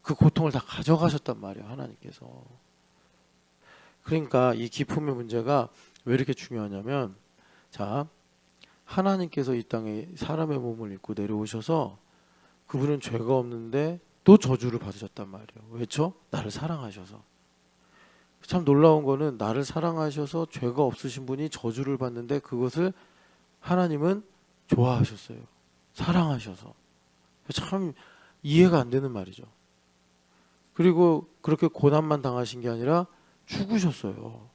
그 고통을 다 가져가셨단 말이에요. 하나님께서. 그러니까 이 기품의 문제가 왜 이렇게 중요하냐면 자 하나님께서 이 땅에 사람의 몸을 입고 내려오셔서 그분은 죄가 없는데 또 저주를 받으셨단 말이에요. 왜죠? 나를 사랑하셔서. 참 놀라운 거는 나를 사랑하셔서 죄가 없으신 분이 저주를 받는데 그것을 하나님은 좋아하셨어요. 사랑하셔서. 참 이해가 안 되는 말이죠. 그리고 그렇게 고난만 당하신 게 아니라 죽으셨어요.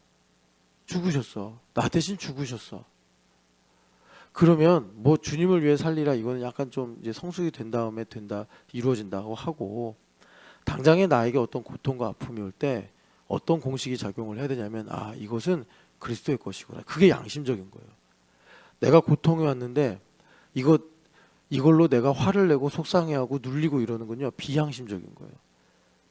죽으셨어. 나 대신 죽으셨어. 그러면 뭐 주님을 위해 살리라 이거는 약간 좀 이제 성숙이 된 다음에 이루어진다고 하고 당장에 나에게 어떤 고통과 아픔이 올 때 어떤 공식이 작용을 해야 되냐면 아 이것은 그리스도의 것이구나. 그게 양심적인 거예요. 내가 고통이 왔는데 이걸로 내가 화를 내고 속상해하고 눌리고 이러는 건요 비양심적인 거예요.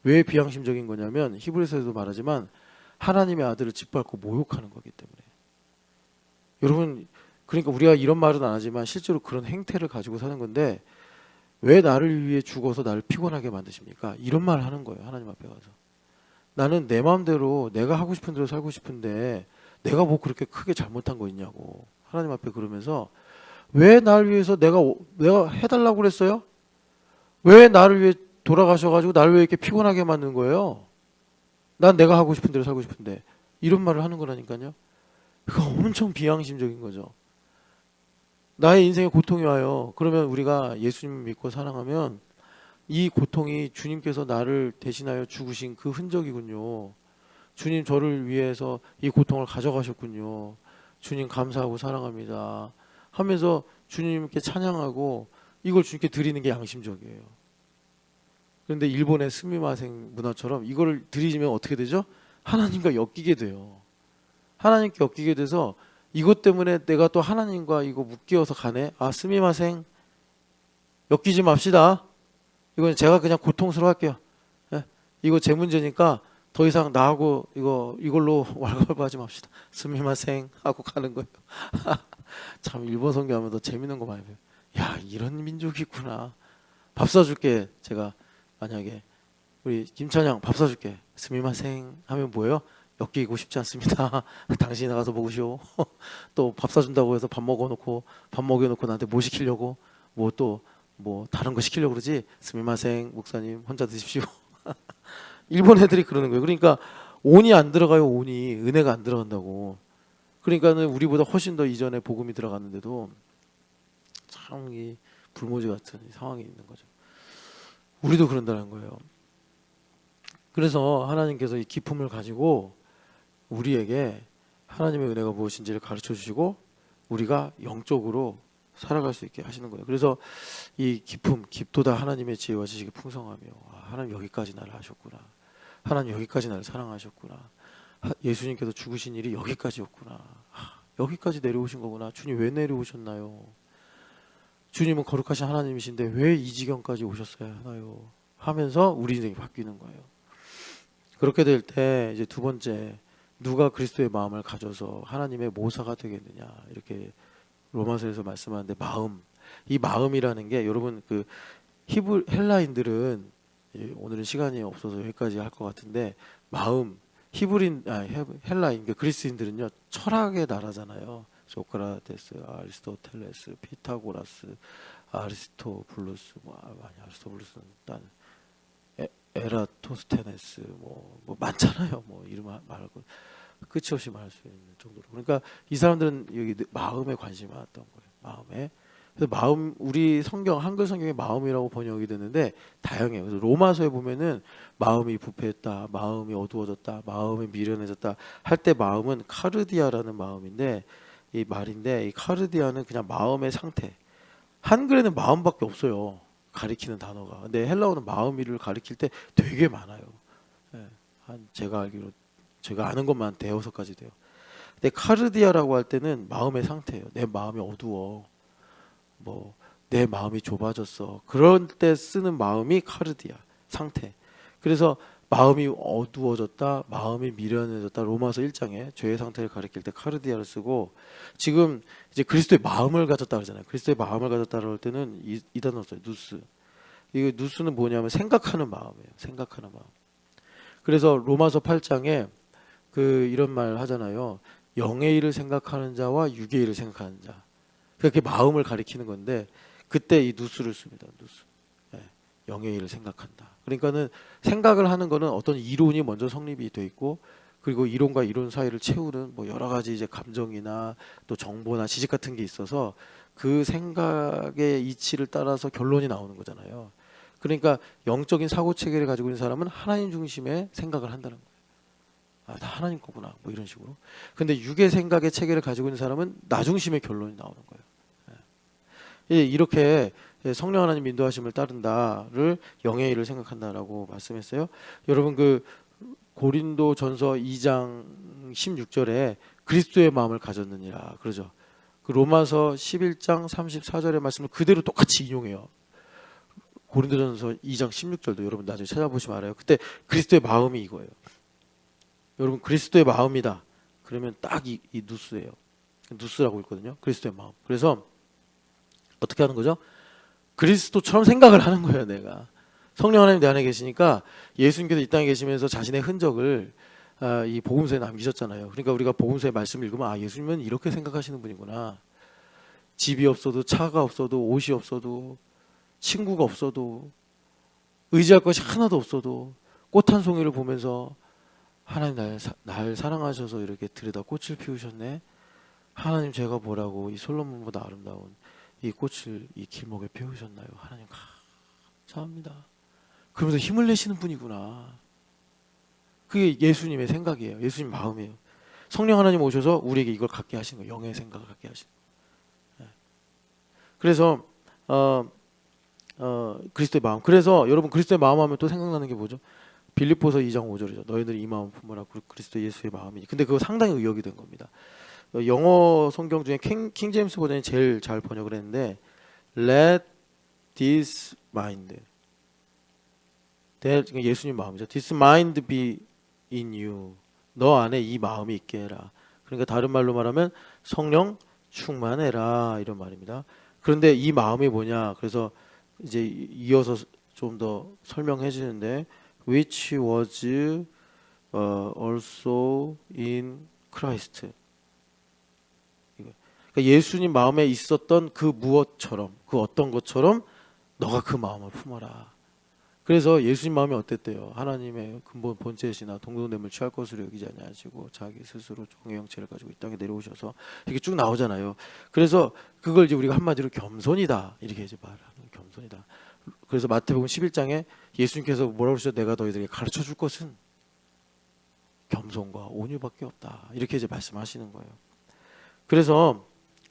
왜 비양심적인 거냐면 히브리서에도 말하지만 하나님의 아들을 짓밟고 모욕하는 거기 때문에. 여러분 그러니까 우리가 이런 말은 안 하지만 실제로 그런 행태를 가지고 사는 건데 왜 나를 위해 죽어서 나를 피곤하게 만드십니까? 이런 말을 하는 거예요. 하나님 앞에 가서. 나는 내 마음대로 내가 하고 싶은 대로 살고 싶은데 내가 뭐 그렇게 크게 잘못한 거 있냐고. 하나님 앞에 그러면서 왜 나를 위해서 내가 해달라고 그랬어요? 왜 나를 위해 돌아가셔가지고 나를 왜 이렇게 피곤하게 만든 거예요? 난 내가 하고 싶은 대로 살고 싶은데 이런 말을 하는 거라니까요. 그거 엄청 비양심적인 거죠. 나의 인생에 고통이 와요. 그러면 우리가 예수님을 믿고 사랑하면 이 고통이 주님께서 나를 대신하여 죽으신 그 흔적이군요. 주님 저를 위해서 이 고통을 가져가셨군요. 주님 감사하고 사랑합니다 하면서 주님께 찬양하고 이걸 주님께 드리는 게 양심적이에요. 그런데 일본의 스미마생 문화처럼 이거를 드리면 어떻게 되죠? 하나님과 엮이게 돼요. 하나님께 엮이게 돼서 이것 때문에 내가 또 하나님과 이거 묶여서 가네. 아 스미마생 엮이지 맙시다. 이건 제가 그냥 고통스러워 할게요. 예? 이거 제 문제니까 더 이상 나하고 이걸로 왈가왈부하지 맙시다. 스미마생 하고 가는 거예요. 참 일본 성경하면 더 재밌는 거 많이 배워요. 야, 이런 민족이 있구나. 밥 사줄게. 제가 만약에 우리 김찬양 밥 사줄게. 스미마생 하면 뭐예요? 엮이고 싶지 않습니다. 당신이 나가서 먹으시오. 또 밥 사준다고 해서 밥 먹여놓고 나한테 뭐 시키려고 뭐 다른 거 시키려고 그러지. 스미마생 목사님 혼자 드십시오. 일본 애들이 그러는 거예요. 그러니까 온이 안 들어가요. 온이 은혜가 안 들어간다고. 그러니까는 우리보다 훨씬 더 이전에 복음이 들어갔는데도 참 이 불모지 같은 상황이 있는 거죠. 우리도 그런다는 거예요. 그래서 하나님께서 이 기품을 가지고 우리에게 하나님의 은혜가 무엇인지를 가르쳐 주시고 우리가 영적으로 살아갈 수 있게 하시는 거예요. 그래서 이 기품, 깊도다 하나님의 지혜와 지식이 풍성하며 하나님 여기까지 나를 하셨구나. 하나님 여기까지 나를 사랑하셨구나. 예수님께서 죽으신 일이 여기까지였구나. 여기까지 내려오신 거구나. 주님 왜 내려오셨나요? 주님은 거룩하신 하나님이신데 왜 이 지경까지 오셨어야 하나요? 하면서 우리 인생이 바뀌는 거예요. 그렇게 될 때 이제 두 번째, 누가 그리스도의 마음을 가져서 하나님의 모사가 되겠느냐, 이렇게 로마서에서 말씀하는데, 이 마음이라는 게 여러분 그 헬라인들은 오늘은 시간이 없어서 여기까지 할 것 같은데, 헬라인 그리스인들은요 철학의 나라잖아요. 소크라테스, 아리스토텔레스, 피타고라스, 아리스토블루스, 아리스토블루스는 일단 에라토스테네스 뭐 많잖아요. 뭐 이름 말고 끝이 없이 말할 수 있는 정도로. 그러니까 이 사람들은 여기 마음에 관심이 많았던 거예요. 마음에. 그래서 우리 한글 성경에 마음이라고 번역이 되는데 다양해요. 그래서 로마서에 보면은 마음이 부패했다, 마음이 어두워졌다, 마음이 미련해졌다 할 때 마음은 카르디아라는 마음인데 이 말인데, 이 카르디아는 그냥 마음의 상태. 한글에는 마음밖에 없어요. 가리키는 단어가. 근데 헬라어는 마음을 가리킬 때 되게 많아요. 제가 알기로 제가 아는 것만 대여섯 가지 돼요. 근데 카르디아라고 할 때는 마음의 상태예요. 내 마음이 어두워. 내 마음이 좁아졌어. 그럴 때 쓰는 마음이 카르디아 상태. 그래서 마음이 어두워졌다, 마음이 미련해졌다. 로마서 1장에 죄의 상태를 가리킬 때 카르디아를 쓰고, 지금 이제 그리스도의 마음을 가졌다 그러잖아요. 그리스도의 마음을 가졌다고 할 때는 이 단어 써요. 누스. 이 누스는 뭐냐면 생각하는 마음이에요. 생각하는 마음. 그래서 로마서 8장에 이런 말 하잖아요. 영의 일을 생각하는 자와 육의 일을 생각하는 자. 그게 마음을 가리키는 건데, 그때 이 누스를 씁니다. 누스. 영의 일을 생각한다. 그러니까는 생각을 하는 거는 어떤 이론이 먼저 성립이 돼 있고, 그리고 이론과 이론 사이를 채우는 여러 가지 이제 감정이나 또 정보나 지식 같은 게 있어서 그 생각의 이치를 따라서 결론이 나오는 거잖아요. 그러니까 영적인 사고 체계를 가지고 있는 사람은 하나님 중심의 생각을 한다는 거예요. 다 하나님 거구나. 이런 식으로. 근데 육의 생각의 체계를 가지고 있는 사람은 나 중심의 결론이 나오는 거예요. 이렇게 성령 하나님 인도하심을 따른다를 영의 일을 생각한다라고 말씀했어요. 여러분 고린도전서 2장 16절에 그리스도의 마음을 가졌느니라 그러죠. 로마서 11장 34절의 말씀을 그대로 똑같이 인용해요. 고린도전서 2장 16절도 여러분 나중에 찾아보시면 알아요. 그때 그리스도의 마음이 이거예요. 여러분 그리스도의 마음이다. 그러면 딱 이 누스예요. 누스라고 있거든요. 그리스도의 마음. 그래서 어떻게 하는 거죠? 그리스도처럼 생각을 하는 거예요. 내가 성령 하나님 내 안에 계시니까, 예수님께서 이 땅에 계시면서 자신의 흔적을 이 복음서에 남기셨잖아요. 그러니까 우리가 복음서의 말씀을 읽으면 예수님은 이렇게 생각하시는 분이구나. 집이 없어도, 차가 없어도, 옷이 없어도, 친구가 없어도, 의지할 것이 하나도 없어도 꽃 한 송이를 보면서 하나님 날 사랑하셔서 이렇게 들여다 꽃을 피우셨네. 하나님 제가 뭐라고 이 솔로몬보다 아름다운 이 꽃을 이 길목에 피우셨나요? 하나님 감사합니다. 그러면서 힘을 내시는 분이구나. 그게 예수님의 생각이에요. 예수님 마음이에요. 성령 하나님 오셔서 우리에게 이걸 갖게 하시는 거예요. 영의 생각을 갖게 하시는 거예요. 그래서 그리스도의 마음. 그래서 여러분 그리스도의 마음 하면 또 생각나는 게 뭐죠? 빌립보서 2장 5절이죠. 너희들이 이 마음 품으라. 그리스도 예수의 마음이니. 근데 그거 상당히 의역이 된 겁니다. 영어 성경 중에 킹 제임스 버전이 제일 잘 번역을 했는데, Let this mind, 예수님 마음이죠. This mind be in you. 너 안에 이 마음이 있게 해라. 그러니까 다른 말로 말하면 성령 충만해라 이런 말입니다. 그런데 이 마음이 뭐냐? 그래서 이제 이어서 좀 더 설명해 주는데 which was also in Christ. 그러니까 예수님 마음에 있었던 그 무엇처럼 그 어떤 것처럼 너가 그 마음을 품어라. 그래서 예수님 마음이 어땠대요? 하나님의 근본 본체시나 동등됨을 취할 것으로 여기지 아니하시고 자기 스스로 종의 형체를 가지고 이 땅에 내려오셔서 이렇게 쭉 나오잖아요. 그래서 그걸 이제 우리가 한마디로 겸손이다 이렇게 이제 말하는 겸손이다. 그래서 마태복음 11장에 예수님께서 뭐라고 그러셨죠? 내가 너희들에게 가르쳐 줄 것은 겸손과 온유밖에 없다. 이렇게 이제 말씀하시는 거예요. 그래서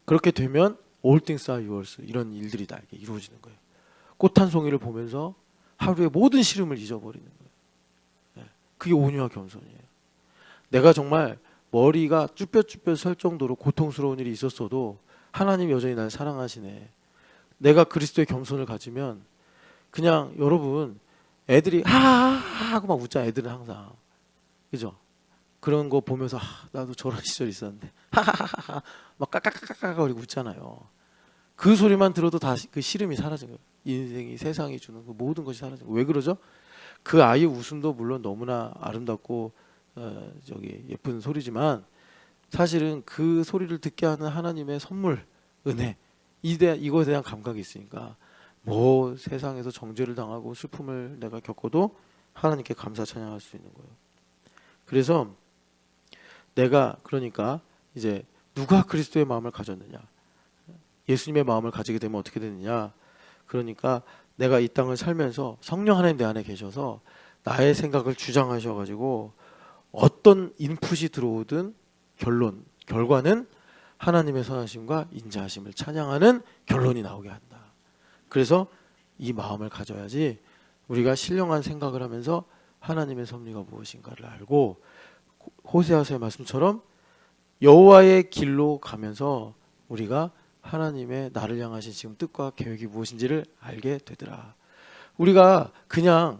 그렇게 되면 all things are yours 이런 일들이 다 이렇게 이루어지는 거예요. 꽃 한 송이를 보면서 하루의 모든 시름을 잊어버리는 거예요. 그게 온유와 겸손이에요. 내가 정말 머리가 쭈뼛쭈뼛 설 정도로 고통스러운 일이 있었어도 하나님 여전히 날 사랑하시네. 내가 그리스도의 겸손을 가지면 그냥 여러분 애들이 하하하 하고 막 웃잖아. 애들은 항상 그죠? 그런 거 보면서 나도 저런 시절이 있었는데 하하하하 막 까까까까 거리고 웃잖아요. 그 소리만 들어도 다 그 시름이 사라진 거예요. 인생이 세상이 주는 그 모든 것이 사라진 거예요. 왜 그러죠? 그 아이의 웃음도 물론 너무나 아름답고 저기 예쁜 소리지만 사실은 그 소리를 듣게 하는 하나님의 선물, 은혜 이거에 대한 감각이 있으니까 뭐 세상에서 정죄를 당하고 슬픔을 내가 겪어도 하나님께 감사 찬양할 수 있는 거예요. 그래서 내가 그러니까 이제 누가 그리스도의 마음을 가졌느냐? 예수님의 마음을 가지게 되면 어떻게 되느냐? 그러니까 내가 이 땅을 살면서 성령 하나님 내 안에 계셔서 나의 생각을 주장하셔가지고 어떤 인풋이 들어오든 결과는 하나님의 선하심과 인자하심을 찬양하는 결론이 나오게 한다. 그래서 이 마음을 가져야지 우리가 신령한 생각을 하면서 하나님의 섭리가 무엇인가를 알고 호세아서의 말씀처럼 여호와의 길로 가면서 우리가 하나님의 나를 향하신 지금 뜻과 계획이 무엇인지를 알게 되더라. 우리가 그냥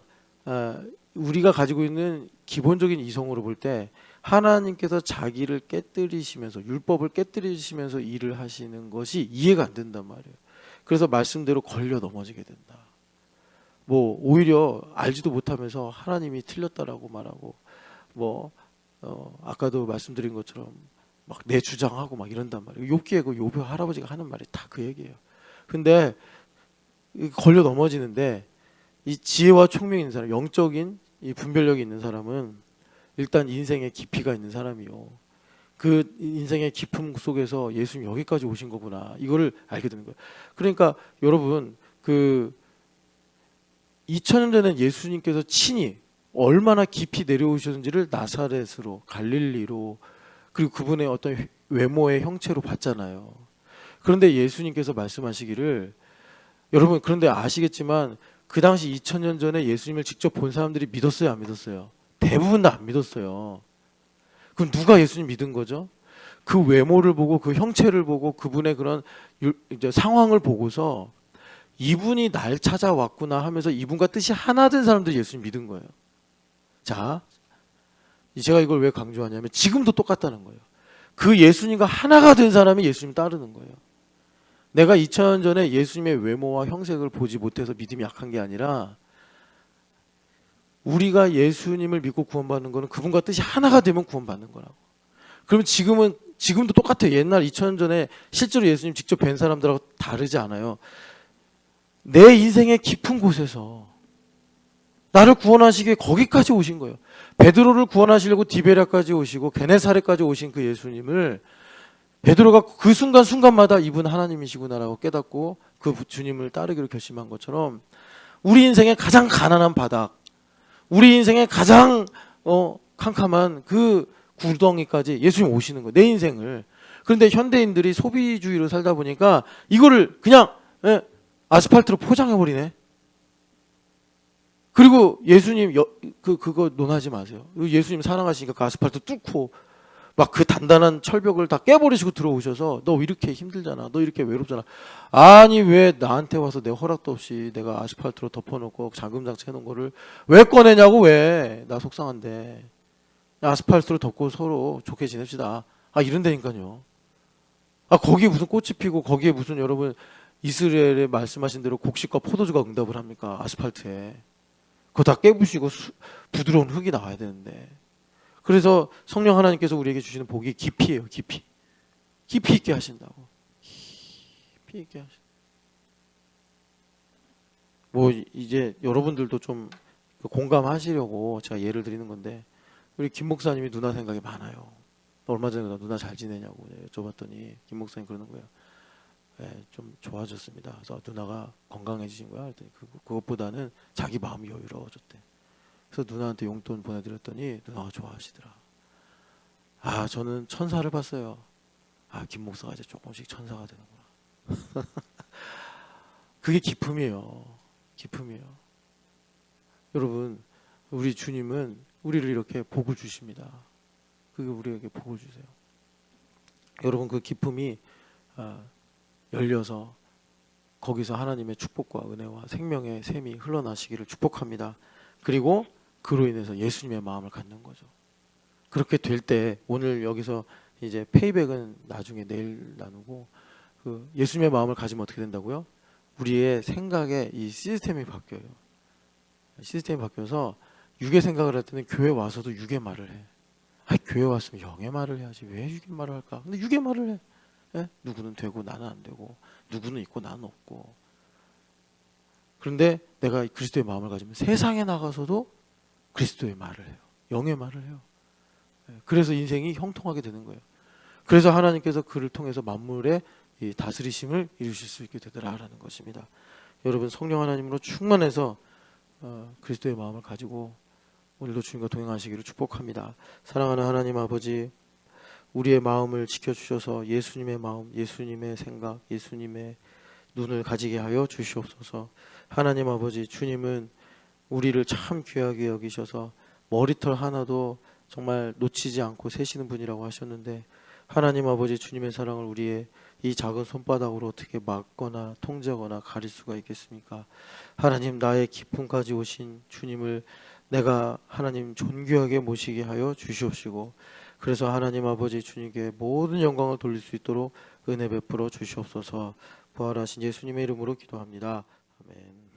우리가 가지고 있는 기본적인 이성으로 볼 때 하나님께서 자기를 깨뜨리시면서 율법을 깨뜨리시면서 일을 하시는 것이 이해가 안 된단 말이에요. 그래서 말씀대로 걸려 넘어지게 된다. 뭐 오히려 알지도 못하면서 하나님이 틀렸다라고 말하고 뭐 아까도 말씀드린 것처럼 막 내 주장하고 막 이런단 말이에요. 욥기에 그 욥의 할아버지가 하는 말이 다 그 얘기예요. 근데 걸려 넘어지는데 이 지혜와 총명이 있는 사람, 영적인 이 분별력이 있는 사람은 일단 인생의 깊이가 있는 사람이요. 그 인생의 깊음 속에서 예수님 여기까지 오신 거구나. 이거를 알게 되는 거예요. 그러니까 여러분 그 2000년 전에 예수님께서 친히 얼마나 깊이 내려오셨는지를 나사렛으로 갈릴리로 그리고 그분의 어떤 외모의 형체로 봤잖아요. 그런데 예수님께서 말씀하시기를 여러분 그런데 아시겠지만 그 당시 2000년 전에 예수님을 직접 본 사람들이 믿었어요, 안 믿었어요? 대부분 다 안 믿었어요. 그럼 누가 예수님 믿은 거죠? 그 외모를 보고 그 형체를 보고 그분의 그런 이제 상황을 보고서 이분이 날 찾아왔구나 하면서 이분과 뜻이 하나 된 사람들이 예수님 믿은 거예요. 자, 제가 이걸 왜 강조하냐면 지금도 똑같다는 거예요. 그 예수님과 하나가 된 사람이 예수님 따르는 거예요. 내가 2000년 전에 예수님의 외모와 형색을 보지 못해서 믿음이 약한 게 아니라 우리가 예수님을 믿고 구원받는 거는 그분과 뜻이 하나가 되면 구원받는 거라고. 그러면 지금도 똑같아요. 옛날 2000년 전에 실제로 예수님 직접 뵌 사람들하고 다르지 않아요. 내 인생의 깊은 곳에서 나를 구원하시기에 거기까지 오신 거예요. 베드로를 구원하시려고 디베랴까지 오시고 게네사렛까지 오신 그 예수님을 베드로가 그 순간순간마다 이분 하나님이시구나라고 깨닫고 그 주님을 따르기로 결심한 것처럼 우리 인생의 가장 가난한 바닥, 우리 인생의 가장 캄캄한 그 구덩이까지 예수님 오시는 거예요. 내 인생을. 그런데 현대인들이 소비주의로 살다 보니까 이거를 그냥 아스팔트로 포장해버리네. 그리고 예수님 그거 논하지 마세요. 예수님 사랑하시니까 그 아스팔트 뚫고 막 그 단단한 철벽을 다 깨버리시고 들어오셔서 너 이렇게 힘들잖아. 너 이렇게 외롭잖아. 아니 왜 나한테 와서 내 허락도 없이 내가 아스팔트로 덮어놓고 잠금장치 해놓은 거를 왜 꺼내냐고 왜. 나 속상한데. 아스팔트로 덮고 서로 좋게 지냅시다. 이런다니까요. 거기에 무슨 꽃이 피고 거기에 무슨 여러분 이스라엘에 말씀하신 대로 곡식과 포도주가 응답을 합니까? 아스팔트에. 그거 다 깨부시고 부드러운 흙이 나와야 되는데. 그래서 성령 하나님께서 우리에게 주시는 복이 깊이에요. 깊이. 깊이 있게 하신다고. 깊이 있게 하신다. 뭐 이제 여러분들도 좀 공감하시려고 제가 예를 드리는 건데, 우리 김 목사님이 누나 생각이 많아요. 얼마 전에 누나 잘 지내냐고 여쭤봤더니 김 목사님 그러는 거예요. 네, 좀 좋아졌습니다. 그래서 누나가 건강해지신 거야. 그랬더니 그것보다는 자기 마음이 여유로워졌대. 그래서 누나한테 용돈 보내드렸더니 누나가 좋아하시더라. 저는 천사를 봤어요. 김 목사가 이제 조금씩 천사가 되는구나. 그게 기쁨이에요. 기쁨이에요. 여러분, 우리 주님은 우리를 이렇게 복을 주십니다. 그게 우리에게 복을 주세요. 여러분, 그 기쁨이 열려서 거기서 하나님의 축복과 은혜와 생명의 샘이 흘러나시기를 축복합니다. 그리고 그로 인해서 예수님의 마음을 갖는 거죠. 그렇게 될 때 오늘 여기서 이제 페이백은 나중에 내일 나누고, 그 예수님의 마음을 가지면 어떻게 된다고요? 우리의 생각에 이 시스템이 바뀌어요. 시스템이 바뀌어서 육의 생각을 할 때는 교회 와서도 육의 말을 해. 교회 왔으면 영의 말을 해야지 왜 육의 말을 할까? 근데 육의 말을 해. 예? 누구는 되고 나는 안 되고, 누구는 있고 나는 없고. 그런데 내가 그리스도의 마음을 가지면 세상에 나가서도 그리스도의 말을 해요. 영의 말을 해요. 그래서 인생이 형통하게 되는 거예요. 그래서 하나님께서 그를 통해서 만물의 이 다스리심을 이루실 수 있게 되더라라는 것입니다. 여러분, 성령 하나님으로 충만해서 그리스도의 마음을 가지고 오늘도 주님과 동행하시기를 축복합니다. 사랑하는 하나님 아버지, 우리의 마음을 지켜주셔서 예수님의 마음, 예수님의 생각, 예수님의 눈을 가지게 하여 주시옵소서. 하나님 아버지, 주님은 우리를 참 귀하게 여기셔서 머리털 하나도 정말 놓치지 않고 세시는 분이라고 하셨는데, 하나님 아버지, 주님의 사랑을 우리의 이 작은 손바닥으로 어떻게 막거나 통제하거나 가릴 수가 있겠습니까? 하나님, 나의 기쁨까지 오신 주님을 내가 하나님 존귀하게 모시게 하여 주시옵시고, 그래서 하나님 아버지, 주님께 모든 영광을 돌릴 수 있도록 은혜 베풀어 주시옵소서. 부활하신 예수님의 이름으로 기도합니다. 아멘.